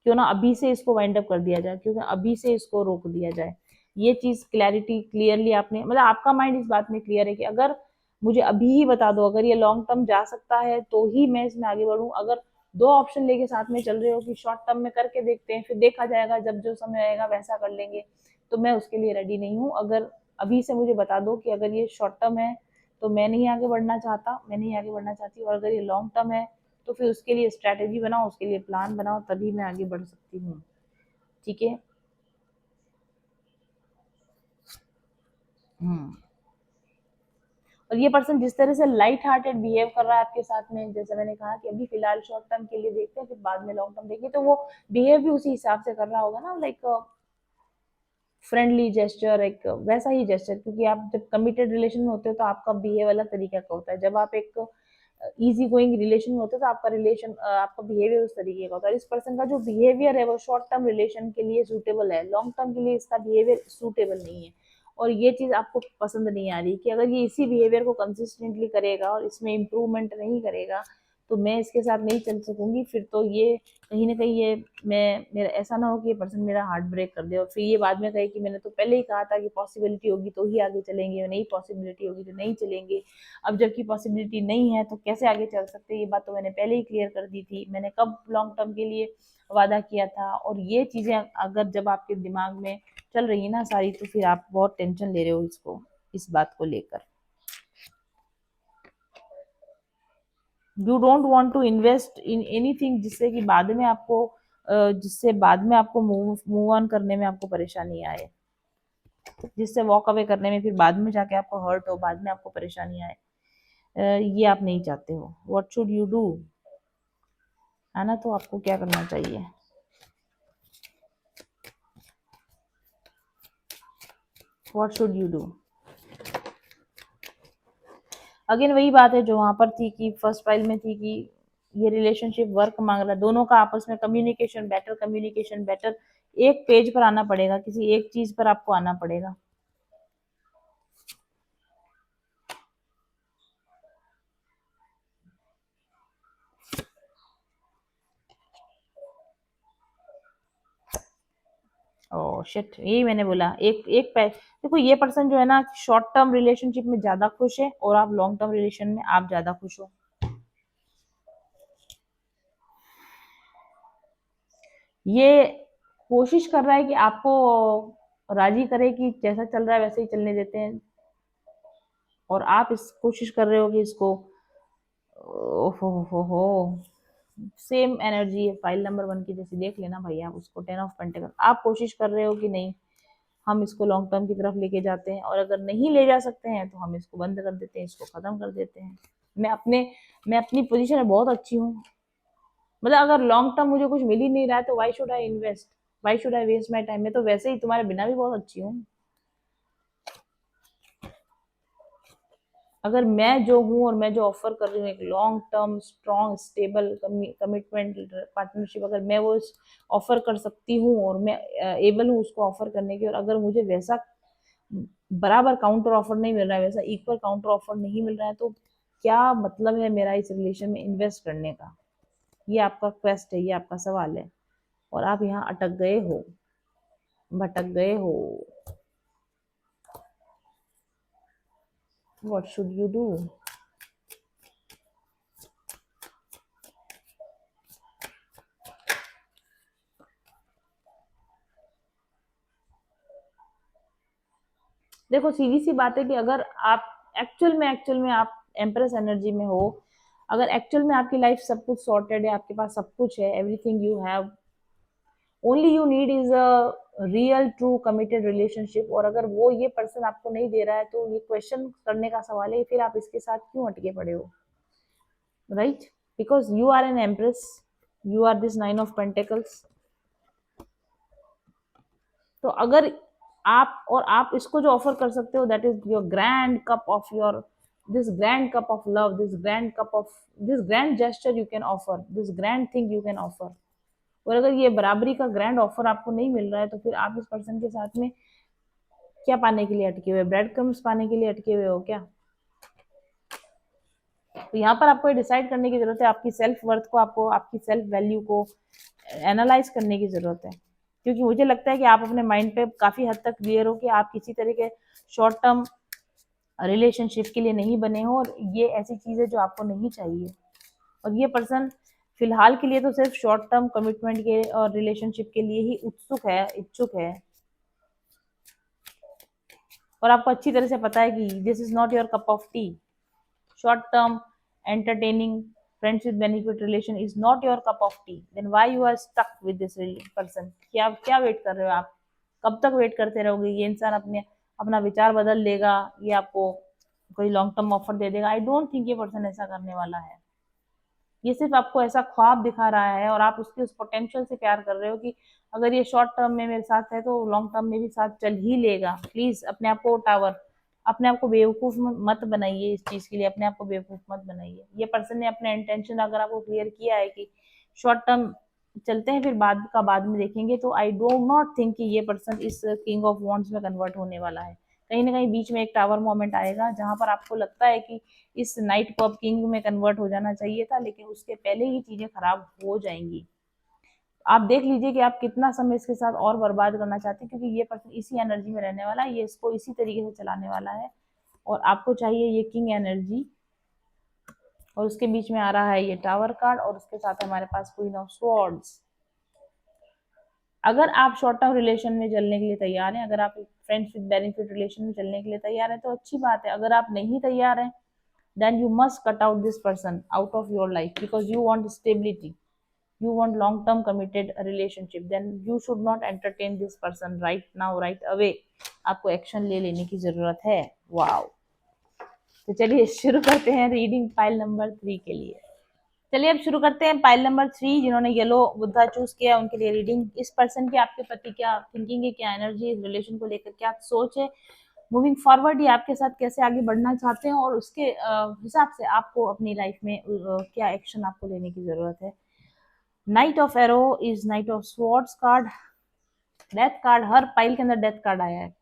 क्यों ना अभी से इसको वाइंड अप कर दिया जाए, क्योंकि अभी से इसको रोक दिया जाए। ये चीज क्लियरली आपने, मतलब आपका माइंड इस बात में क्लियर है कि अगर मुझे अभी ही बता दो, अगर ये लॉन्ग टर्म जा सकता है तो ही मैं इसमें आगे बढ़ूं। अगर दो ऑप्शन लेके साथ में चल रहे हो कि शॉर्ट टर्म में करके देखते हैं फिर देखा जाएगा, जब जो समय आएगा वैसा कर लेंगे, तो मैं उसके लिए रेडी नहीं हूँ। अगर अभी से मुझे बता दो कि अगर ये शॉर्ट टर्म है तो मैं नहीं आगे बढ़ना चाहता, मैं नहीं आगे बढ़ना चाहती, और अगर ये लॉन्ग टर्म है तो फिर उसके लिए स्ट्रैटेजी बनाओ, उसके लिए प्लान बनाओ, तभी मैं आगे बढ़ सकती हूँ, ठीक है। हम्म और ये पर्सन जिस तरह से लाइट हार्टेड बिहेव कर रहा है आपके साथ में, जैसे मैंने कहा कि अभी फिलहाल शॉर्ट टर्म के लिए देखते हैं फिर बाद में लॉन्ग टर्म देखेंगे, तो वो बिहेव भी उसी हिसाब से कर रहा होगा ना, लाइक फ्रेंडली जेस्चर, एक वैसा ही जेस्चर, क्योंकि आप जब कमिटेड रिलेशन में होते हो तो आपका बिहेव अलग तरीके का होता है। जब आप एक इजी गोइंग रिलेशन में होते हो तो आपका बिहेवियर उस तरीके का होता है। इस पर्सन का जो बिहेवियर है वो शॉर्ट टर्म रिलेशन के लिए सूटेबल है, लॉन्ग टर्म के लिए इसका बिहेवियर सूटेबल नहीं है। और ये चीज आपको पसंद नहीं आ रही कि अगर ये इसी बिहेवियर को कंसिस्टेंटली करेगा और इसमें इम्प्रूवमेंट नहीं करेगा तो मैं इसके साथ नहीं चल सकूंगी। फिर तो ये कहीं ना कहीं ये मैं मेरा ऐसा ना हो कि ये पर्सन मेरा हार्ट ब्रेक कर दे और फिर ये बाद में कहे कि मैंने तो पहले ही कहा था कि पॉसिबिलिटी होगी तो ही आगे चलेंगे, नहीं पॉसिबिलिटी होगी तो नहीं चलेंगे। अब जबकि पॉसिबिलिटी नहीं है तो कैसे आगे चल सकते, ये बात तो मैंने पहले ही क्लियर कर दी थी, मैंने कब लॉन्ग टर्म के लिए वादा किया था। और ये चीजें अगर जब आपके दिमाग में चल रही है ना सारी, तो फिर आप बहुत टेंशन ले रहे हो इसको, इस बात को लेकर। You don't want to invest in anything जिससे बाद में आपको मूव ऑन करने में आपको परेशानी आए, जिससे वॉक अवे करने में फिर बाद में जाके आपको हर्ट हो, बाद में आपको परेशानी आए। ये आप नहीं चाहते हो। व्हाट शुड यू डू, है ना। तो आपको क्या करना चाहिए, what should you do. Again वही बात है जो वहां पर थी कि फर्स्ट फाइल में थी कि ये रिलेशनशिप वर्क मांग रहा है, दोनों का आपस में कम्युनिकेशन बेटर, एक पेज पर आना पड़ेगा, किसी एक चीज पर आपको आना पड़ेगा। ओह शिट, यही मैंने बोला, एक एक देखो ये पर्सन जो है ना शॉर्ट टर्म रिलेशनशिप में ज्यादा खुश है और आप लॉन्ग टर्म रिलेशन में आप ज्यादा खुश हो। ये कोशिश कर रहा है कि आपको राजी करे कि जैसा चल रहा है वैसे ही चलने देते हैं, और आप इस कोशिश कर रहे हो कि इसको, हो सेम एनर्जी है फाइल नंबर 1 की जैसी, देख लेना भाई आप उसको, 10 ऑफ पेंटिकल। आप कोशिश कर रहे हो कि नहीं हम इसको लॉन्ग टर्म की तरफ लेके जाते हैं, और अगर नहीं ले जा सकते हैं तो हम इसको बंद कर देते हैं, इसको खत्म कर देते हैं। मैं अपने मैं अपनी पोजीशन में बहुत अच्छी हूँ, मतलब अगर लॉन्ग टर्म मुझे कुछ मिल ही नहीं रहा है तो why should I invest, why should I waste my time. मैं तो वैसे ही तुम्हारे बिना भी बहुत अच्छी हूँ। अगर मैं जो हूँ और मैं जो ऑफर कर रही हूँ एक long term strong stable commitment partnership, अगर मैं वो ऑफर कर सकती हूँ और मैं एबल हूँ उसको ऑफर करने की, और अगर मुझे वैसा बराबर काउंटर ऑफर नहीं मिल रहा है, वैसा इक्वल काउंटर ऑफर नहीं मिल रहा है, तो क्या मतलब है मेरा इस रिलेशन में इन्वेस्ट करने का? ये आपका क्वेस्ट है, ये आपका सवाल है, और आप यहाँ अटक गए हो, भटक गए हो। What should you do? देखो सीधी सी बात है कि अगर आप एक्चुअल में आप एम्प्रेस एनर्जी में हो, अगर एक्चुअल में आपकी लाइफ सब कुछ सॉर्टेड है, आपके पास सब कुछ है, everything you have, only you need is a real true committed relationship, और अगर वो ये पर्सन आपको नहीं दे रहा है, तो ये क्वेश्चन करने का सवाल है फिर आप इसके साथ क्यों अटके पड़े हो, right? Because you are an empress, you are this 9 of pentacles. तो अगर आप इसको जो ऑफर कर सकते हो, that is your grand cup of your, this grand cup of love, this grand cup of, this grand gesture you can offer, this grand thing you can offer. और अगर ये बराबरी का ग्रैंड ऑफर आपको नहीं मिल रहा है, तो फिर आप इस पर्सन के साथ में क्या पाने के लिए अटके हुए? ब्रेड क्रम्स पाने के लिए अटके हुए हो क्या? तो यहाँ पर आपको डिसाइड करने की जरूरत है, आपकी सेल्फ वर्थ को, आपको आपकी सेल्फ वैल्यू को एनालाइज करने की जरूरत है, क्योंकि मुझे लगता है कि आप अपने माइंड पे काफी हद तक क्लियर हो कि आप किसी तरह के शॉर्ट टर्म रिलेशनशिप के लिए नहीं बने हो, और ये ऐसी चीज है जो आपको नहीं चाहिए। और ये पर्सन फिलहाल के लिए तो सिर्फ शॉर्ट टर्म कमिटमेंट के और रिलेशनशिप के लिए ही इच्छुक है, और आपको अच्छी तरह से पता है कि this is not your cup of T. Short term entertaining friends with benefit relation is not your cup of tea, then why you are stuck with this person? क्या क्या वेट कर रहे हो आप? कब तक वेट करते रहोगे? ये इंसान अपने अपना विचार बदल देगा, ये आपको कोई लॉन्ग टर्म ऑफर दे देगा? आई डोंट थिंक ये पर्सन ऐसा करने वाला है। ये सिर्फ आपको ऐसा ख्वाब दिखा रहा है, और आप उसके उस पोटेंशियल से प्यार कर रहे हो कि अगर ये शॉर्ट टर्म में मेरे साथ है तो लॉन्ग टर्म में भी साथ चल ही लेगा। प्लीज अपने आप को टावर, अपने आप को बेवकूफ मत बनाइए, इस चीज के लिए अपने आप को बेवकूफ मत बनाइए। ये पर्सन ने अपने इंटेंशन अगर आपको क्लियर किया है कि शॉर्ट टर्म चलते हैं फिर बाद का बाद में देखेंगे, तो आई डो नॉट थिंक कि ये पर्सन इस किंग ऑफ वॉन्ड्स में कन्वर्ट होने वाला है। कहीं ना कहीं बीच में एक टावर मोमेंट आएगा जहां पर आपको लगता है कि इस नाइट को अब किंग में कन्वर्ट हो जाना चाहिए था, लेकिन उसके पहले ही चीजें खराब हो जाएंगी। आप देख लीजिए कि आप कितना समय इसके साथ और बर्बाद करना चाहते हैं, क्योंकि ये पर्सन इसी एनर्जी में रहने वाला है, ये इसको इसी तरीके से चलाने वाला है, और आपको चाहिए ये किंग एनर्जी। और उसके बीच में आ रहा है ये टावर कार्ड, और उसके साथ हमारे पास क्वीन ऑफ स्वॉर्ड्स। अगर आप शॉर्ट टर्म रिलेशन में चलने के लिए तैयार हैं, अगर आप फ्रेंड्स विद बेनिफिट रिलेशन में चलने के लिए तैयार हैं, तो अच्छी बात है। अगर आप नहीं तैयार हैं, then you must cut out this person out of your life, because you want stability, you want long term committed relationship, then you should not entertain this person right now, right away। आपको एक्शन ले लेने की जरूरत है। वाओ! तो चलिए शुरू करते हैं रीडिंग पाइल नंबर 3 के लिए। चलिए अब शुरू करते हैं पाइल नंबर 3, जिन्होंने येलो बुद्धा चूज किया उनके लिए रीडिंग। इस पर्सन की आपके प्रति क्या थिंकिंग है, क्या एनर्जी, इस रिलेशन को लेकर क्या सोच है, मूविंग फॉरवर्ड ये आपके साथ कैसे आगे बढ़ना चाहते हैं, और उसके हिसाब से आपको अपनी लाइफ में क्या एक्शन आपको लेने की जरूरत है। Knight of arrow is knight of swords card, death card, हर पाइल के अंदर डेथ कार्ड आया है।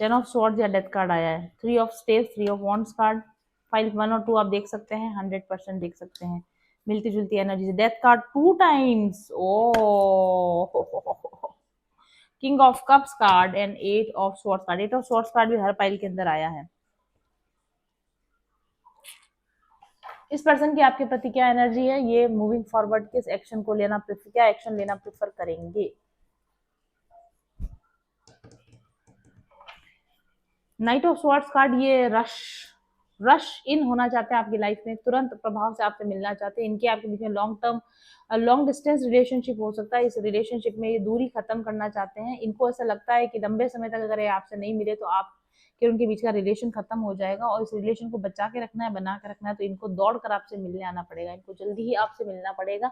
10 ऑफ स्वॉर्ड्स या डेथ कार्ड आया है। 3 of staves, 3 of wands card, file 1 और 2 आप देख सकते हैं, 100% देख सकते हैं मिलती जुलती एनर्जी से। Death card 2 times, oh king of cups card and 8 of swords card. 8 of swords card भी हर पाइल के अंदर आया है। इस पर्सन की आपके प्रति क्या एनर्जी है, ये मूविंग फॉरवर्ड किस एक्शन को लेना प्रेफर, क्या एक्शन लेना प्रेफर करेंगे। नाइट ऑफ स्वॉर्ड्स कार्ड, ये रश इन होना चाहते हैं आपकी लाइफ में, तुरंत प्रभाव से आपसे मिलना चाहते हैं। इनके आपके बीच में long term long distance relationship हो सकता है। इस रिलेशनशिप में ये दूरी खत्म करना चाहते हैं। इनको ऐसा लगता है कि लंबे समय तक अगर ये आपसे नहीं मिले तो आप कि उनके बीच का रिलेशन खत्म हो जाएगा, और इस रिलेशन को बचा के रखना है, बना के रखना है, तो इनको दौड़ कर आपसे मिलने आना पड़ेगा, इनको जल्दी ही आपसे मिलना पड़ेगा।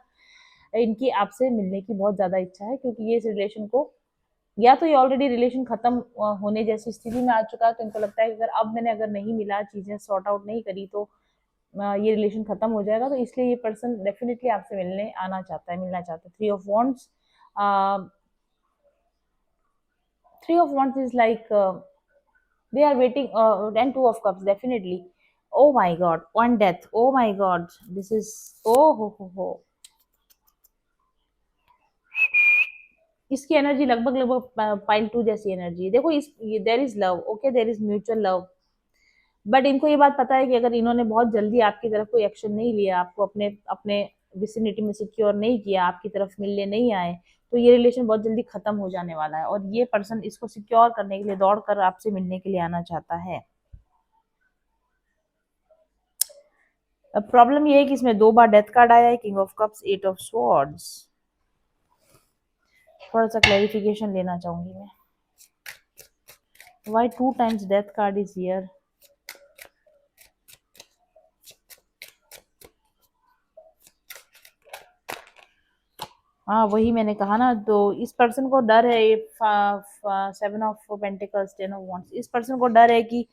इनकी आपसे मिलने की बहुत ज्यादा इच्छा है, क्योंकि ये इस रिलेशन को, या तो ये ऑलरेडी रिलेशन खत्म होने जैसी स्थिति में आ चुका है, तो इनको लगता है कि अगर अब मैंने अगर नहीं मिला, चीजें सॉर्ट आउट नहीं करी, तो ये रिलेशन खत्म हो जाएगा। तो इसलिए ये पर्सन डेफिनेटली आपसे मिलने आना चाहता है, मिलना चाहता है। 3 of wands, Three of Wands is like they are waiting, and Two of Cups definitely. Oh my God, one death. Oh my God, this is oh ho. इसकी एनर्जी लगभग लगभग पाइल टू जैसी एनर्जी है। देखो इस there is love, okay, there is mutual love, but इनको ये बात पता है कि अगर इन्होंने बहुत जल्दी आपकी तरफ कोई एक्शन नहीं लिया, आपको अपने अपने विसिनिटी में सिक्योर नहीं किया, आपकी तरफ मिलने नहीं आए, तो ये रिलेशन बहुत जल्दी खत्म हो जाने वाला है और ये पर्सन इसको सिक्योर करने के लिए दौड़ कर आपसे मिलने के लिए आना चाहता है। अब प्रॉब्लम ये है कि इसमें 2 बार डेथ कार्ड आया है, king of cups, 8 of swords. थोड़ा सा क्लैरिफिकेशन लेना चाहूंगी मैं, why 2 times death card is here. हाँ वही मैंने कहा ना, तो इस पर्सन को डर है, ये 7 ऑफ पेंटिकल्स, 10 ऑफ वांड्स, इस पर्सन को डर है कि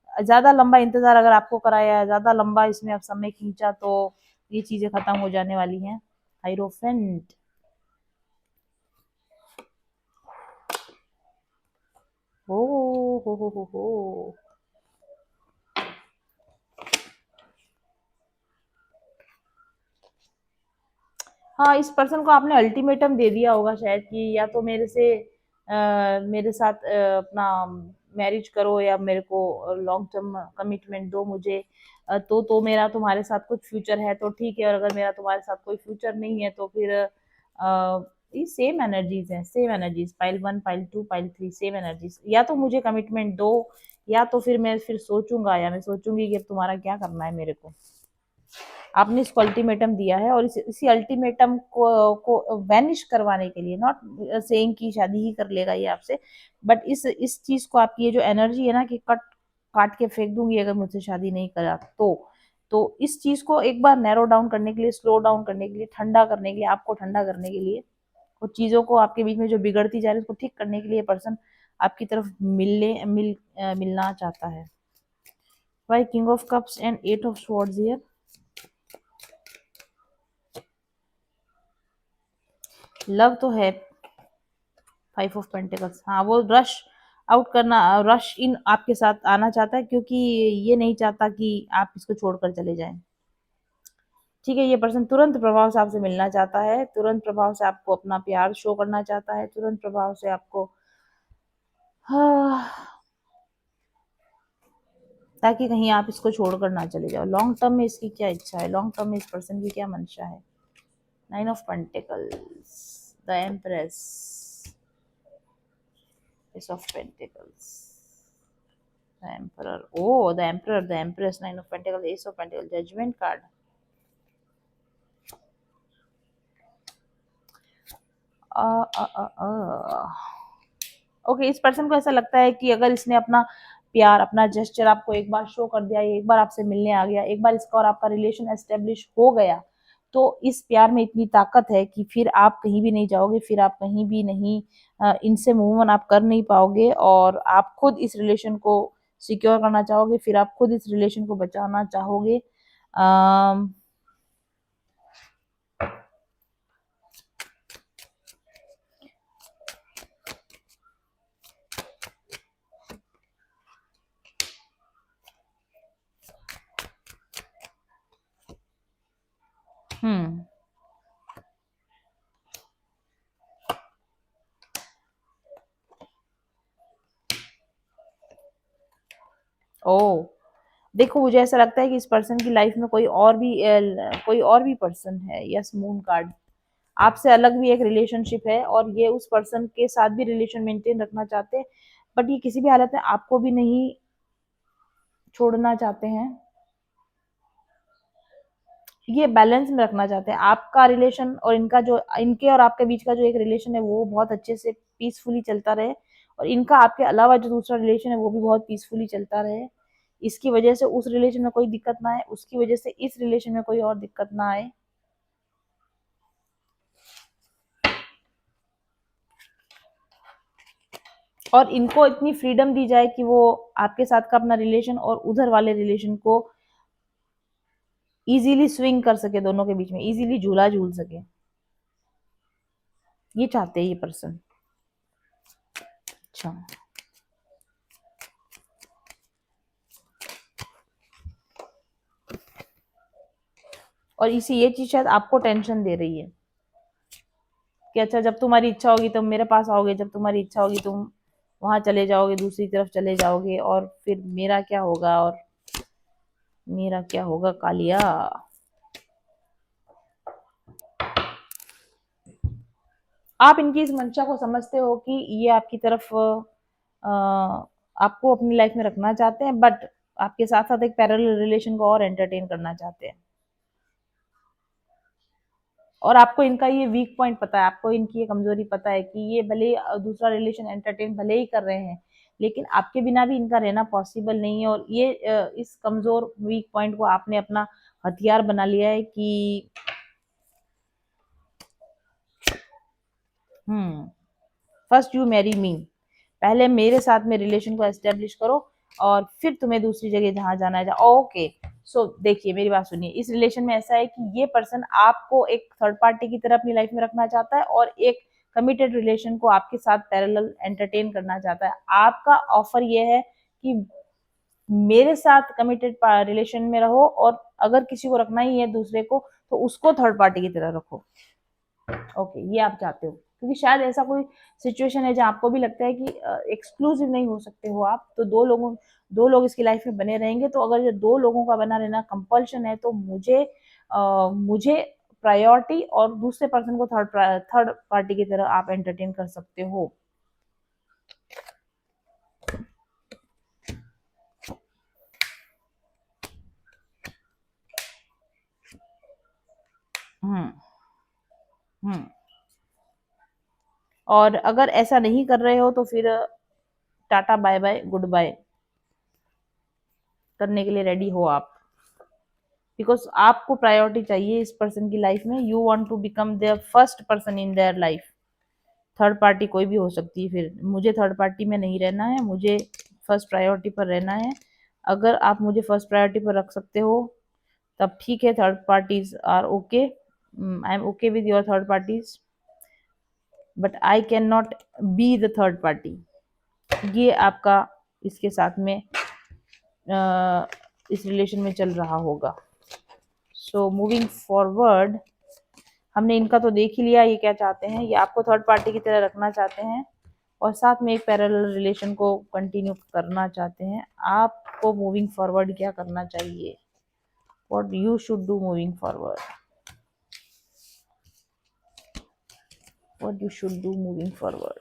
ज्यादा लंबा इंतजार अगर आपको कराया, ज्यादा लंबा इसमें आप समय खींचा, तो ये चीजें खत्म हो जाने वाली हैं। हाइरोफेंट, ओ हो। हाँ इस पर्सन को आपने अल्टीमेटम दे दिया होगा शायद कि या तो मेरे साथ अपना मैरिज करो या मेरे को लॉन्ग टर्म कमिटमेंट दो मुझे, तो मेरा तुम्हारे साथ कुछ फ्यूचर है तो ठीक है, और अगर मेरा तुम्हारे साथ कोई फ्यूचर नहीं है तो फिर ये सेम एनर्जीज हैं, same energies, pile 1, pile 2, pile 3, same energies. या तो मुझे कमिटमेंट दो, या तो फिर मैं फिर सोचूंगा, या मैं सोचूंगी कि अब तुम्हारा क्या करना है मेरे को। आपने इसको अल्टीमेटम दिया है और इसी अल्टीमेटम को वैनिश करवाने के लिए, नॉट सेइंग कि शादी ही कर लेगा ये आपसे, बट इस चीज को, आपकी ये जो एनर्जी है ना कि कट काट के फेंक दूंगी अगर मुझसे शादी नहीं करा, तो इस चीज को एक बार नैरो डाउन करने के लिए, स्लो डाउन करने के लिए, ठंडा करने के लिए, आपको ठंडा करने के लिए, कुछ चीजों को आपके बीच में जो बिगड़ती जा रही है उसको ठीक करने के लिए पर्सन आपकी तरफ मिलना चाहता है। Why king of cups and 8 of swords here. Love तो है, 5 ऑफ पेंटिकल्स, हाँ वो रश आउट करना, रश इन आपके साथ आना चाहता है, क्योंकि ये नहीं चाहता कि आप इसको छोड़कर चले जाएं। ठीक है, ये पर्सन तुरंत प्रभाव से आपसे मिलना चाहता है, तुरंत प्रभाव से आपको अपना प्यार शो करना चाहता है, तुरंत प्रभाव से आपको, हाँ, ताकि कहीं आप इसको छोड़कर ना चले जाओ। लॉन्ग टर्म में इसकी क्या इच्छा है, लॉन्ग टर्म में इस पर्सन की क्या मंशा है। 9 of pentacles, the empress, S of pentacles, the emperor, oh the emperor, the empress, 9 of pentacles, ace of pentacles, judgment card। Okay, इस पर्सन को ऐसा लगता है कि अगर इसने अपना प्यार, अपना जेस्चर आपको एक बार शो कर दिया, एक बार आपसे मिलने आ गया, एक बार इसका और आपका रिलेशन एस्टेब्लिश हो गया, तो इस प्यार में इतनी ताकत है कि फिर आप कहीं भी नहीं जाओगे, फिर आप कहीं भी नहीं, इनसे मूव ऑन आप कर नहीं पाओगे, और आप खुद इस रिलेशन को सिक्योर करना चाहोगे, फिर आप खुद इस रिलेशन को बचाना चाहोगे। हम्म, ओ देखो मुझे ऐसा लगता है कि इस पर्सन की लाइफ में कोई और भी पर्सन है। यस, मून कार्ड, आपसे अलग भी एक रिलेशनशिप है और ये उस पर्सन के साथ भी रिलेशन मेंटेन रखना चाहते हैं, बट ये किसी भी हालत में आपको भी नहीं छोड़ना चाहते हैं, ये बैलेंस में रखना चाहते हैं। आपका रिलेशन और इनके और आपके बीच का जो एक रिलेशन है वो बहुत अच्छे से पीसफुली चलता रहे, और इनका आपके अलावा जो दूसरा रिलेशन है वो भी बहुत पीसफुली चलता रहे। इसकी वजह से उस रिलेशन में कोई दिक्कत ना आए, उसकी वजह से इस रिलेशन में कोई और दिक्कत ना आए। और इनको इतनी फ्रीडम दी जाए कि वो आपके साथ का अपना रिलेशन और उधर वाले रिलेशन को इजीली स्विंग कर सके, दोनों के बीच में इजीली झूला झूल सके, ये चाहते हैं ये पर्सन। अच्छा, और इसी ये चीज शायद आपको टेंशन दे रही है कि अच्छा जब तुम्हारी इच्छा होगी तुम मेरे पास आओगे, जब तुम्हारी इच्छा होगी तुम वहां चले जाओगे, दूसरी तरफ चले जाओगे, और फिर मेरा क्या होगा, और मेरा क्या होगा कालिया। आप इनकी इस मंशा को समझते हो कि ये आपकी तरफ आपको अपनी लाइफ में रखना चाहते हैं, बट आपके साथ साथ एक पैरेलल रिलेशन को और एंटरटेन करना चाहते हैं। और आपको इनका ये वीक पॉइंट पता है, आपको इनकी ये कमजोरी पता है कि ये भले ही दूसरा रिलेशन एंटरटेन भले ही कर रहे हैं, लेकिन आपके बिना भी इनका रहना पॉसिबल नहीं है। और ये इस कमजोर वीक पॉइंट को आपने अपना हथियार बना लिया है कि फर्स्ट यू मैरी मी, पहले मेरे साथ में रिलेशन को एस्टेब्लिश करो और फिर तुम्हें दूसरी जगह जहां जाना है ओके। सो देखिए मेरी बात सुनिए, इस रिलेशन में ऐसा है कि ये पर्सन आपको एक थर्ड पार्टी की तरह अपनी लाइफ में रखना चाहता है और एक कमिटेड रिलेशन को आपके साथ पैरेलल एंटरटेन करना चाहता है। आपका ऑफर ये है कि मेरे साथ कमिटेड रिलेशन में रहो, और अगर किसी को रखना ही है दूसरे को तो उसको थर्ड पार्टी की तरह रखो। ओके, ये आप चाहते हो, क्योंकि शायद ऐसा कोई सिचुएशन है जहां आपको भी लगता है कि एक्सक्लूसिव नहीं हो सकते हो आप, तो दो लोग इसकी लाइफ में बने रहेंगे। तो अगर ये दो लोगों का बना रहना कंपल्शन है तो मुझे प्रायोरिटी और दूसरे पर्सन को थर्ड पार्टी की तरह आप एंटरटेन कर सकते हो। हम्म हम्म और अगर ऐसा नहीं कर रहे हो तो फिर टाटा बाय बाय गुड बाय करने के लिए रेडी हो आप, बिकॉज आपको प्रायोरिटी चाहिए इस पर्सन की लाइफ में। You want to become their first person in their life. Third party कोई भी हो सकती है, फिर मुझे थर्ड पार्टी में नहीं रहना है, मुझे फर्स्ट प्रायोरिटी पर रहना है। अगर आप मुझे फर्स्ट प्रायोरिटी पर रख सकते हो तब ठीक है, third parties are okay, I am okay with your third parties, but I can not be the third party. ये आपका इसके साथ में इस रिलेशन में चल रहा होगा। सो मूविंग फॉरवर्ड, हमने इनका तो देख ही लिया ये क्या चाहते हैं। ये आपको थर्ड पार्टी की तरह रखना चाहते हैं और साथ में एक पैरेलल रिलेशन को कंटिन्यू करना चाहते हैं। आपको मूविंग फॉरवर्ड क्या करना चाहिए? What you should do moving forward? What you should do moving forward?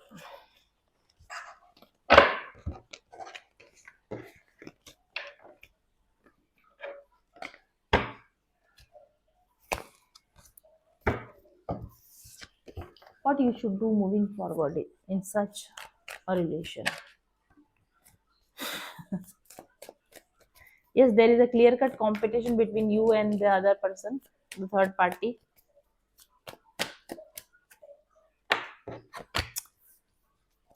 What you should do moving forward in such a relation? Yes, there is a clear cut competition between you and the other person, the third party.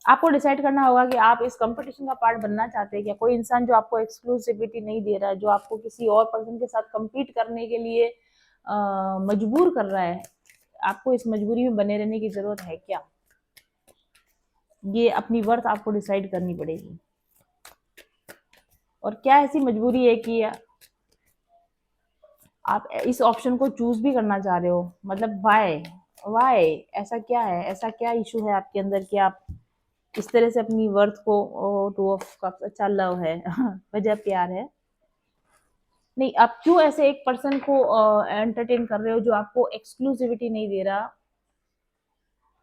आपको डिसाइड करना होगा कि आप इस कंपटीशन का पार्ट बनना चाहते हैं क्या। कोई इंसान जो आपको एक्सक्लूसिविटी नहीं दे रहा है, जो आपको किसी और पर्सन के साथ compete करने के लिए मजबूर कर रहा है, आपको इस मजबूरी में बने रहने की जरूरत है क्या? ये अपनी वर्थ आपको डिसाइड करनी पड़ेगी। और क्या ऐसी मजबूरी है कि आप इस ऑप्शन को चूज भी करना चाह रहे हो? मतलब वाई ऐसा क्या है, ऐसा क्या इशू है आपके अंदर कि आप इस तरह से अपनी वर्थ को टू ऑफ कप्स, अच्छा लव है वजह प्यार है, नहीं आप क्यों ऐसे एक पर्सन को एंटरटेन कर रहे हो जो आपको एक्सक्लूसिविटी नहीं दे रहा,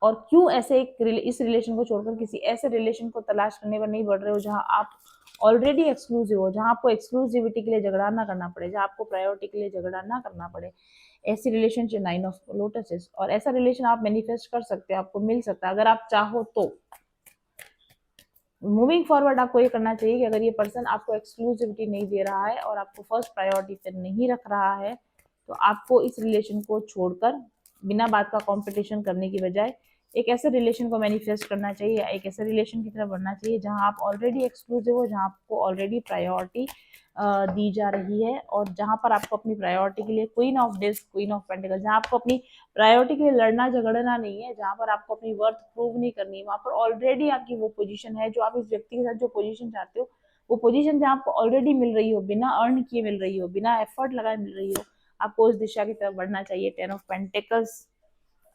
और क्यों ऐसे इस रिलेशन को छोड़कर किसी ऐसे रिलेशन को तलाश करने पर नहीं बढ़ रहे हो जहां आप ऑलरेडी एक्सक्लूसिव हो, जहां आपको एक्सक्लूसिविटी के लिए झगड़ा ना करना पड़े, जहां आपको प्रायोरिटी के लिए झगड़ा ना करना पड़े। ऐसी रिलेशनशिप 9 ऑफ लोटस, और ऐसा रिलेशन आप मैनिफेस्ट कर सकते हो, आपको मिल सकता है अगर आप चाहो तो। मूविंग फॉरवर्ड आपको ये करना चाहिए कि अगर ये पर्सन आपको एक्सक्लूसिविटी नहीं दे रहा है और आपको फर्स्ट प्रायोरिटी पे नहीं रख रहा है, तो आपको इस रिलेशन को छोड़कर बिना बात का कंपटीशन करने की बजाय एक ऐसे रिलेशन को मैनिफेस्ट करना चाहिए, एक ऐसे रिलेशन की तरफ बढ़ना चाहिए जहां आप ऑलरेडी एक्सक्लूसिव हो, जहां आपको ऑलरेडी प्रायोरिटी दी जा रही है, और जहां पर आपको अपनी प्रायोरिटी के लिए queen of disc, queen of pentacle, जहां आपको अपनी प्रायोरिटी के लिए लड़ना झगड़ना नहीं है, जहां पर आपको अपनी वर्थ प्रूव नहीं करनी है, वहां पर ऑलरेडी आपकी वो पोजीशन है जो आप इस व्यक्ति के साथ जो पोजीशन चाहते हो, वो पोजीशन जहां आपको ऑलरेडी मिल रही हो, बिना अर्न किए मिल रही हो, बिना एफर्ट लगाए मिल रही हो, आपको उस दिशा की तरफ बढ़ना चाहिए। 10 ऑफ पेंटिकल्स,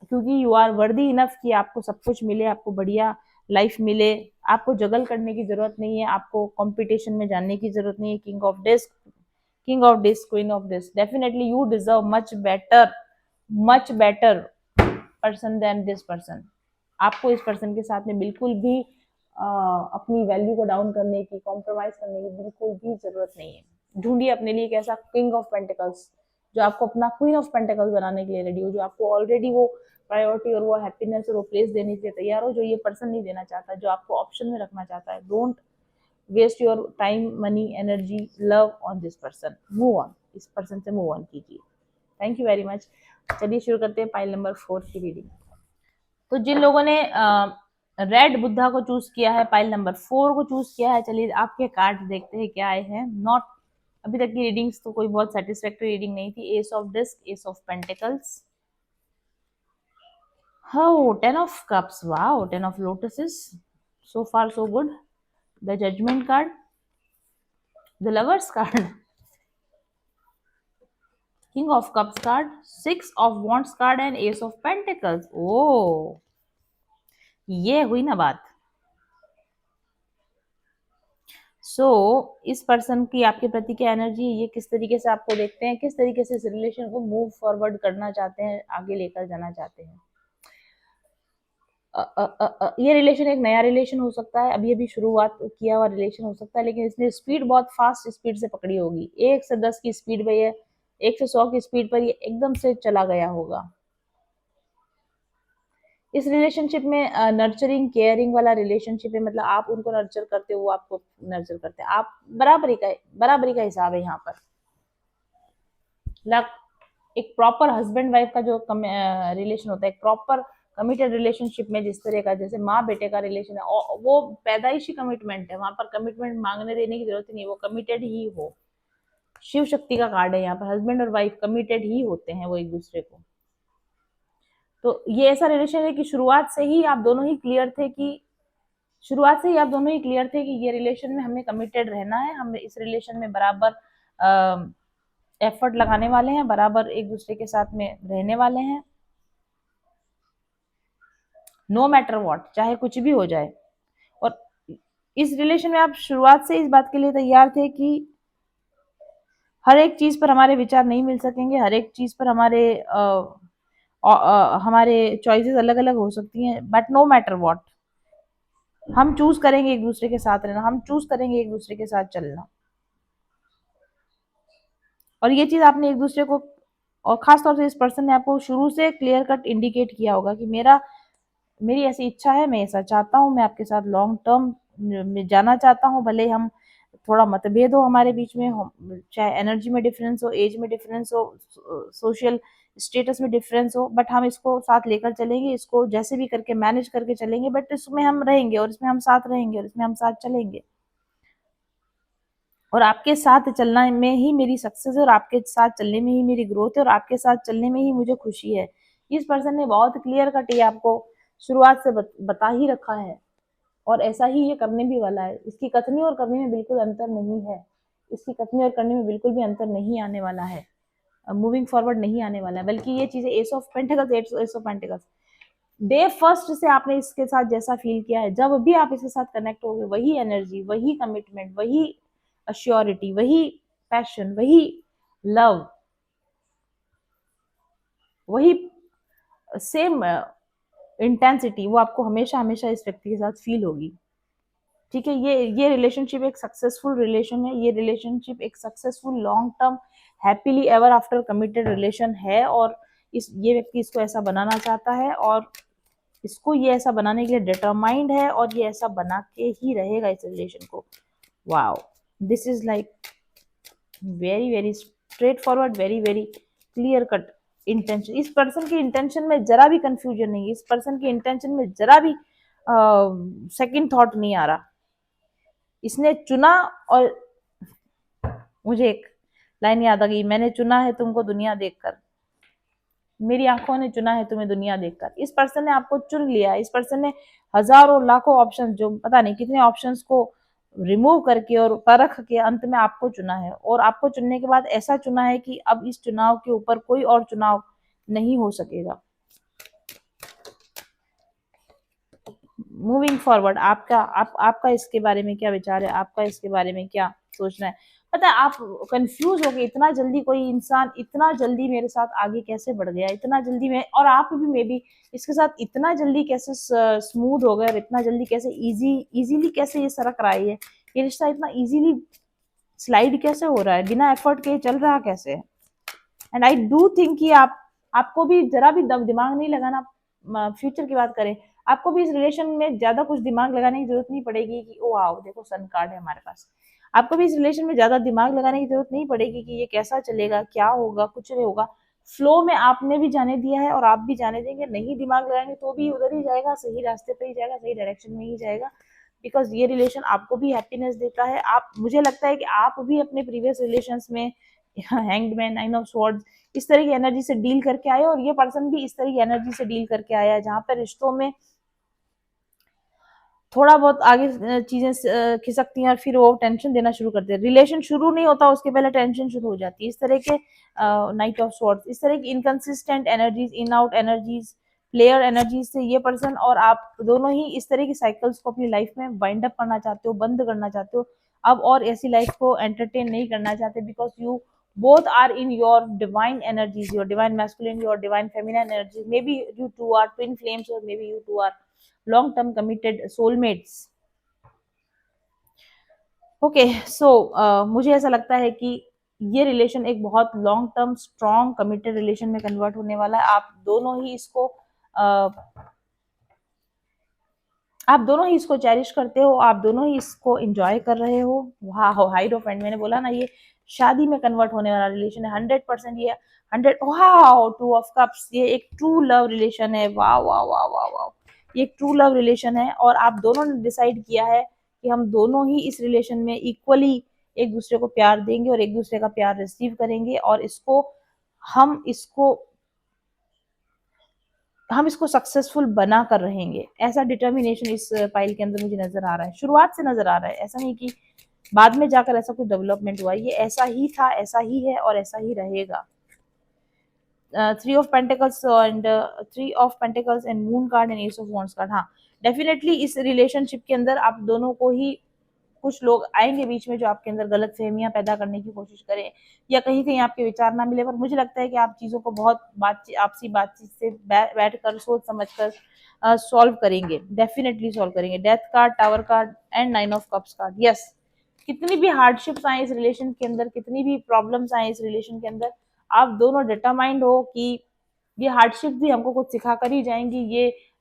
क्योंकि यू आर वर्दी इनफ कि आपको सब कुछ मिले, आपको बढ़िया लाइफ मिले, आपको जगल करने की जरूरत नहीं है, आपको कंपटीशन में जाने की जरूरत नहीं है। King of disc, king of disc, queen of disc, definitely you deserve much better person than this person. आपको इस पर्सन के साथ में बिल्कुल भी अपनी वैल्यू को डाउन करने की, कॉम्प्रोमाइज करने की बिल्कुल भी जरूरत नहीं है। ढूंढिए अपने लिए एक ऐसा किंग ऑफ पेंटिकल्स जो आपको अपना क्वीन ऑफ पेंटिकल्स बनाने के लिए रेडी हो, जो आपको ऑलरेडी वो प्रायोरिटी और वो हैप्पीनेस और वो प्लेस देने के लिए तैयार हो, जो ये पर्सन नहीं देना चाहता, जो आपको ऑप्शन में रखना चाहता है। Don't waste your time, money, energy, love on this person. Move on, इस पर्सन से मूव ऑन कीजिए। Thank you very much. चलिए शुरू करते हैं पाइल नंबर 4 की रीडिंग। तो जिन लोगों ने रेड बुद्धा को चूज किया है, पाइल नंबर 4 को चूज किया है, चलिए आपके कार्ड देखते हैं क्या आए हैं। नॉट, अभी तक की रीडिंग्स तो कोई बहुत सेटिस्फैक्टरी रीडिंग नहीं थी। Ace of discs, ace of pentacles, Oh, 10 of cups. Wow, 10 of lotuses. So far, so good. The judgment card, the lovers card, king of cups card, 6 of wands card and ace of pentacles. Oh, ये हुई ना बात। इस पर्सन की आपके प्रति क्या एनर्जी है, ये किस तरीके से आपको देखते हैं, किस तरीके से इस रिलेशन को मूव फॉरवर्ड करना चाहते हैं, आगे लेकर जाना चाहते हैं। ये रिलेशन एक नया रिलेशन हो सकता है, अभी अभी शुरुआत किया हुआ रिलेशन हो सकता है, लेकिन इसने स्पीड बहुत फास्ट स्पीड से पकड़ी होगी। 1 से 10 की स्पीड पे ये, 1 से 100 की स्पीड पर ये एकदम से चला गया होगा। इस रिलेशनशिप में नर्चरिंग केयरिंग वाला रिलेशनशिप है, मतलब आप उनको नर्चर करते हो, वो आपको नर्चर करते हैं, आप बराबरी का हिसाब है यहाँ पर। लक, एक प्रॉपर हस्बैंड वाइफ का जो रिलेशन होता है, एक प्रॉपर कमिटेड रिलेशनशिप में जिस तरह का, जैसे माँ बेटे का रिलेशन है, वो पैदाइशी कमिटमेंट है, वहां पर कमिटमेंट मांगने देने की जरूरत नहीं है, वो कमिटेड ही हो। शिव शक्ति का कार्ड है यहाँ पर, हस्बैंड और वाइफ कमिटेड ही होते हैं वो एक दूसरे को। तो ये ऐसा रिलेशन है कि शुरुआत से ही आप दोनों ही क्लियर थे कि ये रिलेशन में हमें कमिटेड रहना है, हम इस रिलेशन में बराबर एफर्ट लगाने वाले हैं, बराबर एक दूसरे के साथ में रहने वाले हैं, नो मैटर व्हाट, चाहे कुछ भी हो जाए। और इस रिलेशन में आप शुरुआत से इस बात के लिए तैयार थे कि हर एक चीज पर हमारे विचार नहीं मिल सकेंगे, हर एक चीज पर हमारे चॉइसेस अलग अलग हो सकती हैं, बट नो मैटर व्हाट, हम चूज करेंगे एक दूसरे के साथ रहना, हम चूज करेंगे एक दूसरे के साथ चलना। और ये चीज आपने एक दूसरे को, और खासतौर से इस पर्सन ने आपको शुरू से क्लियर कट इंडिकेट किया होगा कि मेरी ऐसी इच्छा है, मैं ऐसा चाहता हूँ, मैं आपके साथ लॉन्ग टर्म में जाना चाहता हूँ, भले हम थोड़ा मतभेद हो हमारे बीच में, चाहे एनर्जी में डिफरेंस हो, एज में डिफरेंस हो, सोशल स्टेटस में डिफरेंस हो, बट हम इसको साथ लेकर चलेंगे, इसको जैसे भी करके मैनेज करके चलेंगे, बट इसमें हम रहेंगे और इसमें हम साथ रहेंगे और इसमें हम साथ चलेंगे। और आपके साथ चलना में ही मेरी सक्सेस है, और आपके साथ चलने में ही मेरी ग्रोथ है, और आपके साथ चलने में ही मुझे खुशी है। इस पर्सन ने बहुत क्लियर कट ये आपको शुरुआत से बता ही रखा है, और ऐसा ही ये करने भी वाला है। इसकी कथनी और करने में बिल्कुल अंतर नहीं है, इसकी कथनी और करने में बिल्कुल भी अंतर नहीं आने वाला है, मूविंग फॉरवर्ड नहीं आने वाला है, बल्कि ये चीजें S of pentacles, S of pentacles, day first से आपने इसके साथ जैसा फील किया है, जब भी आप इसके साथ कनेक्ट हो गए, वही एनर्जी, वही कमिटमेंट, वही अश्योरिटी, वही पैशन, वही लव, वही सेम इंटेंसिटी, वो आपको हमेशा हमेशा इस व्यक्ति के साथ फील होगी। ठीक है, ये रिलेशनशिप एक सक्सेसफुल रिलेशन है, ये रिलेशनशिप एक successful long term happily ever after committed relation है, और ये व्यक्ति इसको ऐसा बनाना चाहता है, और इसको ये ऐसा बनाने के लिए डिटरमाइंड है, और ये ऐसा बना के ही रहेगा इस रिलेशन को। Wow, this is like very very straight forward, very very clear cut intention. इस पर्सन की इंटेंशन में जरा भी कंफ्यूजन नहीं है, इस पर्सन की इंटेंशन में जरा भी सेकंड थॉट नहीं आ रहा। इसने चुना और मुझे एक लाइन याद आ गई, मैंने चुना है तुमको दुनिया देखकर, मेरी आंखों ने चुना है तुम्हें दुनिया देखकर। इस पर्सन ने आपको चुन लिया, इस पर्सन ने हजारों लाखों ऑप्शन, जो पता नहीं कितने ऑप्शंस को रिमूव करके और परख के अंत में आपको चुना है, और आपको चुनने के बाद ऐसा चुना है कि अब इस चुनाव के ऊपर कोई और चुनाव नहीं हो सकेगा। मूविंग फॉरवर्ड, आपका इसके बारे में क्या विचार है, आपका इसके बारे में क्या सोचना है? पता है आप कंफ्यूज हो गए, इतना जल्दी कोई इंसान इतना जल्दी मेरे साथ आगे कैसे बढ़ गया, इतना जल्दी मैं, और आप भी मे बी इसके साथ इतना जल्दी कैसे स्मूथ हो गए, और इतना जल्दी कैसे इजीली कैसे ये सरक रहा है, ये रिश्ता इतना इजीली स्लाइड कैसे हो रहा है, बिना एफर्ट के चल रहा कैसे है। एंड आई डू थिंक कि आपको भी जरा भी दिमाग नहीं लगाना, फ्यूचर की बात करें, आपको भी इस रिलेशन में ज्यादा कुछ दिमाग लगाने की जरूरत नहीं पड़ेगी कि ओ आओ देखो सन कार्ड है हमारे पास। आपको भी इस रिलेशन में ज्यादा दिमाग लगाने की जरूरत नहीं पड़ेगी कि ये कैसा चलेगा, क्या होगा, कुछ नहीं होगा। फ्लो में आपने भी जाने दिया है और आप भी जाने देंगे, नहीं दिमाग लगाएंगे तो भी उधर ही जाएगा, सही रास्ते पे ही जाएगा, सही डायरेक्शन में ही जाएगा। बिकॉज ये रिलेशन आपको भी हैप्पीनेस देता है। आप, मुझे लगता है कि आप भी अपने प्रीवियस रिलेशंस में hanged man, nine of swords, इस तरह की एनर्जी से डील करके आए, और ये पर्सन भी इस तरह की एनर्जी से डील करके आया है, जहां पर रिश्तों में थोड़ा बहुत आगे चीजें खिसकती हैं और फिर वो टेंशन देना शुरू करते हैं। रिलेशन शुरू नहीं होता उसके पहले टेंशन शुरू हो जाती है। इस तरह के नाइट ऑफ स्वॉर्ड्स, इस तरह की inconsistent energies, in out energies, player energies से ये पर्सन और आप दोनों ही इस तरह की साइकिल्स को अपनी लाइफ में वाइंड अप करना चाहते हो, बंद करना चाहते हो, अब और ऐसी लाइफ को एंटरटेन नहीं करना चाहते, because you both are in your divine energies, your divine masculine, your divine feminine energies. Maybe you two are twin flames, or maybe you two are long term committed soulmates. Okay so मुझे ऐसा लगता है कि ये रिलेशन एक बहुत long term strong committed relation में कन्वर्ट होने वाला है। आप दोनों ही इसको चेरिश करते हो, आप दोनों ही इसको एंजॉय कर रहे हो। वाह हो हाइड्रोफेंड, मैंने बोला ना ये शादी में कन्वर्ट होने वाला रिलेशन है 100%। ये 100, वाह, टू ऑफ कप्स, ये एक ट्रू लव रिलेशन है। वाह वाह वाह वाह वाह, ये एक ट्रू लव रिलेशन है, और आप दोनों ने डिसाइड किया है कि हम दोनों ही इस रिलेशन में इक्वली एक दूसरे को प्यार देंगे और एक दूसरे का प्यार रिसीव करेंगे, और हम इसको सक्सेसफुल बना कर रहेंगे। ऐसा डिटर्मिनेशन इस फाइल के अंदर मुझे नजर आ रहा है, शुरुआत से नजर आ रहा है। ऐसा नहीं कि बाद में जाकर ऐसा कुछ डेवलपमेंट हुआ, ये ऐसा ही था, ऐसा ही है और ऐसा ही रहेगा। Three of pentacles and moon card and S of wands card. हाँ, डेफिनेटली इस रिलेशनशिप के अंदर आप दोनों को ही कुछ लोग आएंगे बीच में जो आपके अंदर गलत फहमियां पैदा करने की कोशिश करें, या कहीं कहीं आपके विचार ना मिले। पर मुझे लगता है कि आप चीजों को बहुत आपसी बातचीत से बैठ कर सोच समझ कर सॉल्व करेंगे, डेफिनेटली सॉल्व करेंगे। Death card, tower card and nine of cups card. Yes, कितनी भी हार्डशिप्स आए इस रिलेशन के अंदर, कितनी भी प्रॉब्लम्स आए इस रिलेशन के अंदर, आप दोनों डिटरमाइंड हो कि ये हार्डशिप भी हमको कुछ सिखा कर ही जाएंगी,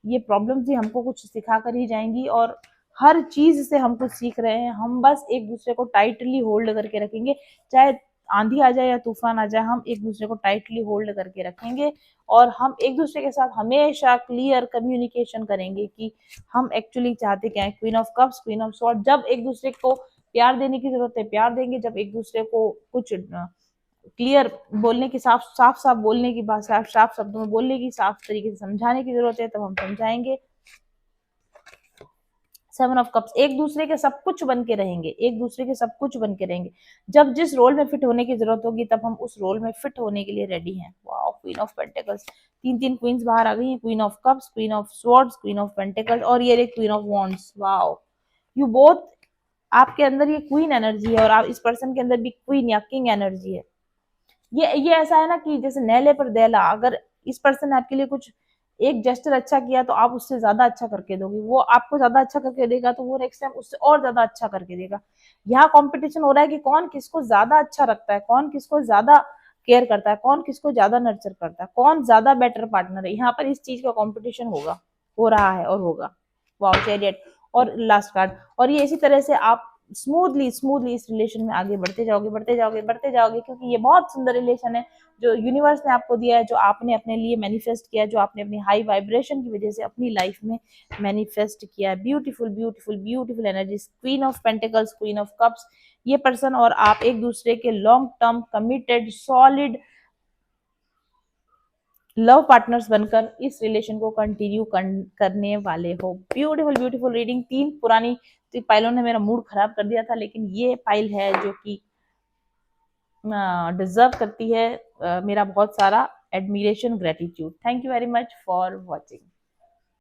ये प्रॉब्लम्स भी हमको कुछ सिखा कर ही जाएंगी, और हर चीज से हम कुछ सीख रहे हैं। हम बस एक दूसरे को टाइटली होल्ड करके रखेंगे, चाहे आंधी आ जाए या तूफान आ जाए, हम एक दूसरे को टाइटली होल्ड करके रखेंगे, और हम एक दूसरे के साथ हमेशा क्लियर कम्युनिकेशन करेंगे कि हम एक्चुअली चाहते क्या है। Queen of cups, queen of sword, जब एक दूसरे को प्यार देने की जरूरत है प्यार देंगे, जब एक दूसरे को कुछ क्लियर बोलने की, साफ साफ बोलने की बात, साफ शब्दों में बोलने की, साफ तरीके से समझाने की जरूरत है, तब हम समझाएंगे। सेवन ऑफ कप्स, एक दूसरे के सब कुछ बन के रहेंगे, एक दूसरे के सब कुछ बन के रहेंगे। जब जिस रोल में फिट होने की जरूरत होगी तब हम उस रोल में फिट होने के लिए रेडी हैं। वाओ, क्वीन ऑफ पेंटिकल्स, तीन क्वींस बाहर आ गई हैं, queen of cups, queen of swords, queen of pentacles, और ये queen of wands. Wow, you both, आपके अंदर ये क्वीन एनर्जी है और आप इस पर्सन के अंदर भी क्वीन या किंग एनर्जी है। ये ऐसा है ना कि जैसे नैले पर दैला, अगर इस पर्सन ने आपके लिए कुछ एक जेस्टर अच्छा किया तो आप उससे ज्यादा अच्छा करके दोगे, वो आपको ज्यादा अच्छा करके देगा तो वो नेक्स्ट टाइम उससे और ज्यादा अच्छा करके देगा। यहाँ कंपटीशन हो रहा है कि कौन किसको ज्यादा अच्छा रखता है, कौन किसको ज्यादा केयर करता है, कौन किसको ज्यादा नर्चर करता है, कौन ज्यादा बेटर पार्टनर है। यहाँ पर इस चीज का कॉम्पिटिशन होगा, हो रहा है और होगा। वाओ, चैरियट और लास्ट कार्ड। और ये इसी तरह से आप स्मूथली स्मूथली इस रिलेशन में आगे बढ़ते जाओगे, बढ़ते जाओगे, बढ़ते जाओगे, क्योंकि ये बहुत सुंदर रिलेशन है जो यूनिवर्स ने आपको दिया है, जो आपने अपने लिए मैनिफेस्ट किया है, जो आपने अपनी हाई वाइब्रेशन की वजह से अपनी लाइफ में मैनिफेस्ट किया है। Beautiful beautiful beautiful energies, queen of pentacles, queen of cups, ये पर्सन और आप एक दूसरे के long term committed solid love partners बनकर इस रिलेशन को कंटिन्यू करने वाले हो। Beautiful beautiful reading. 3 पुरानी पाइलों ने मेरा मूड खराब कर दिया था, लेकिन ये पाइल है जो कि डिजर्व करती है मेरा बहुत सारा admiration, gratitude. Thank you very much for watching.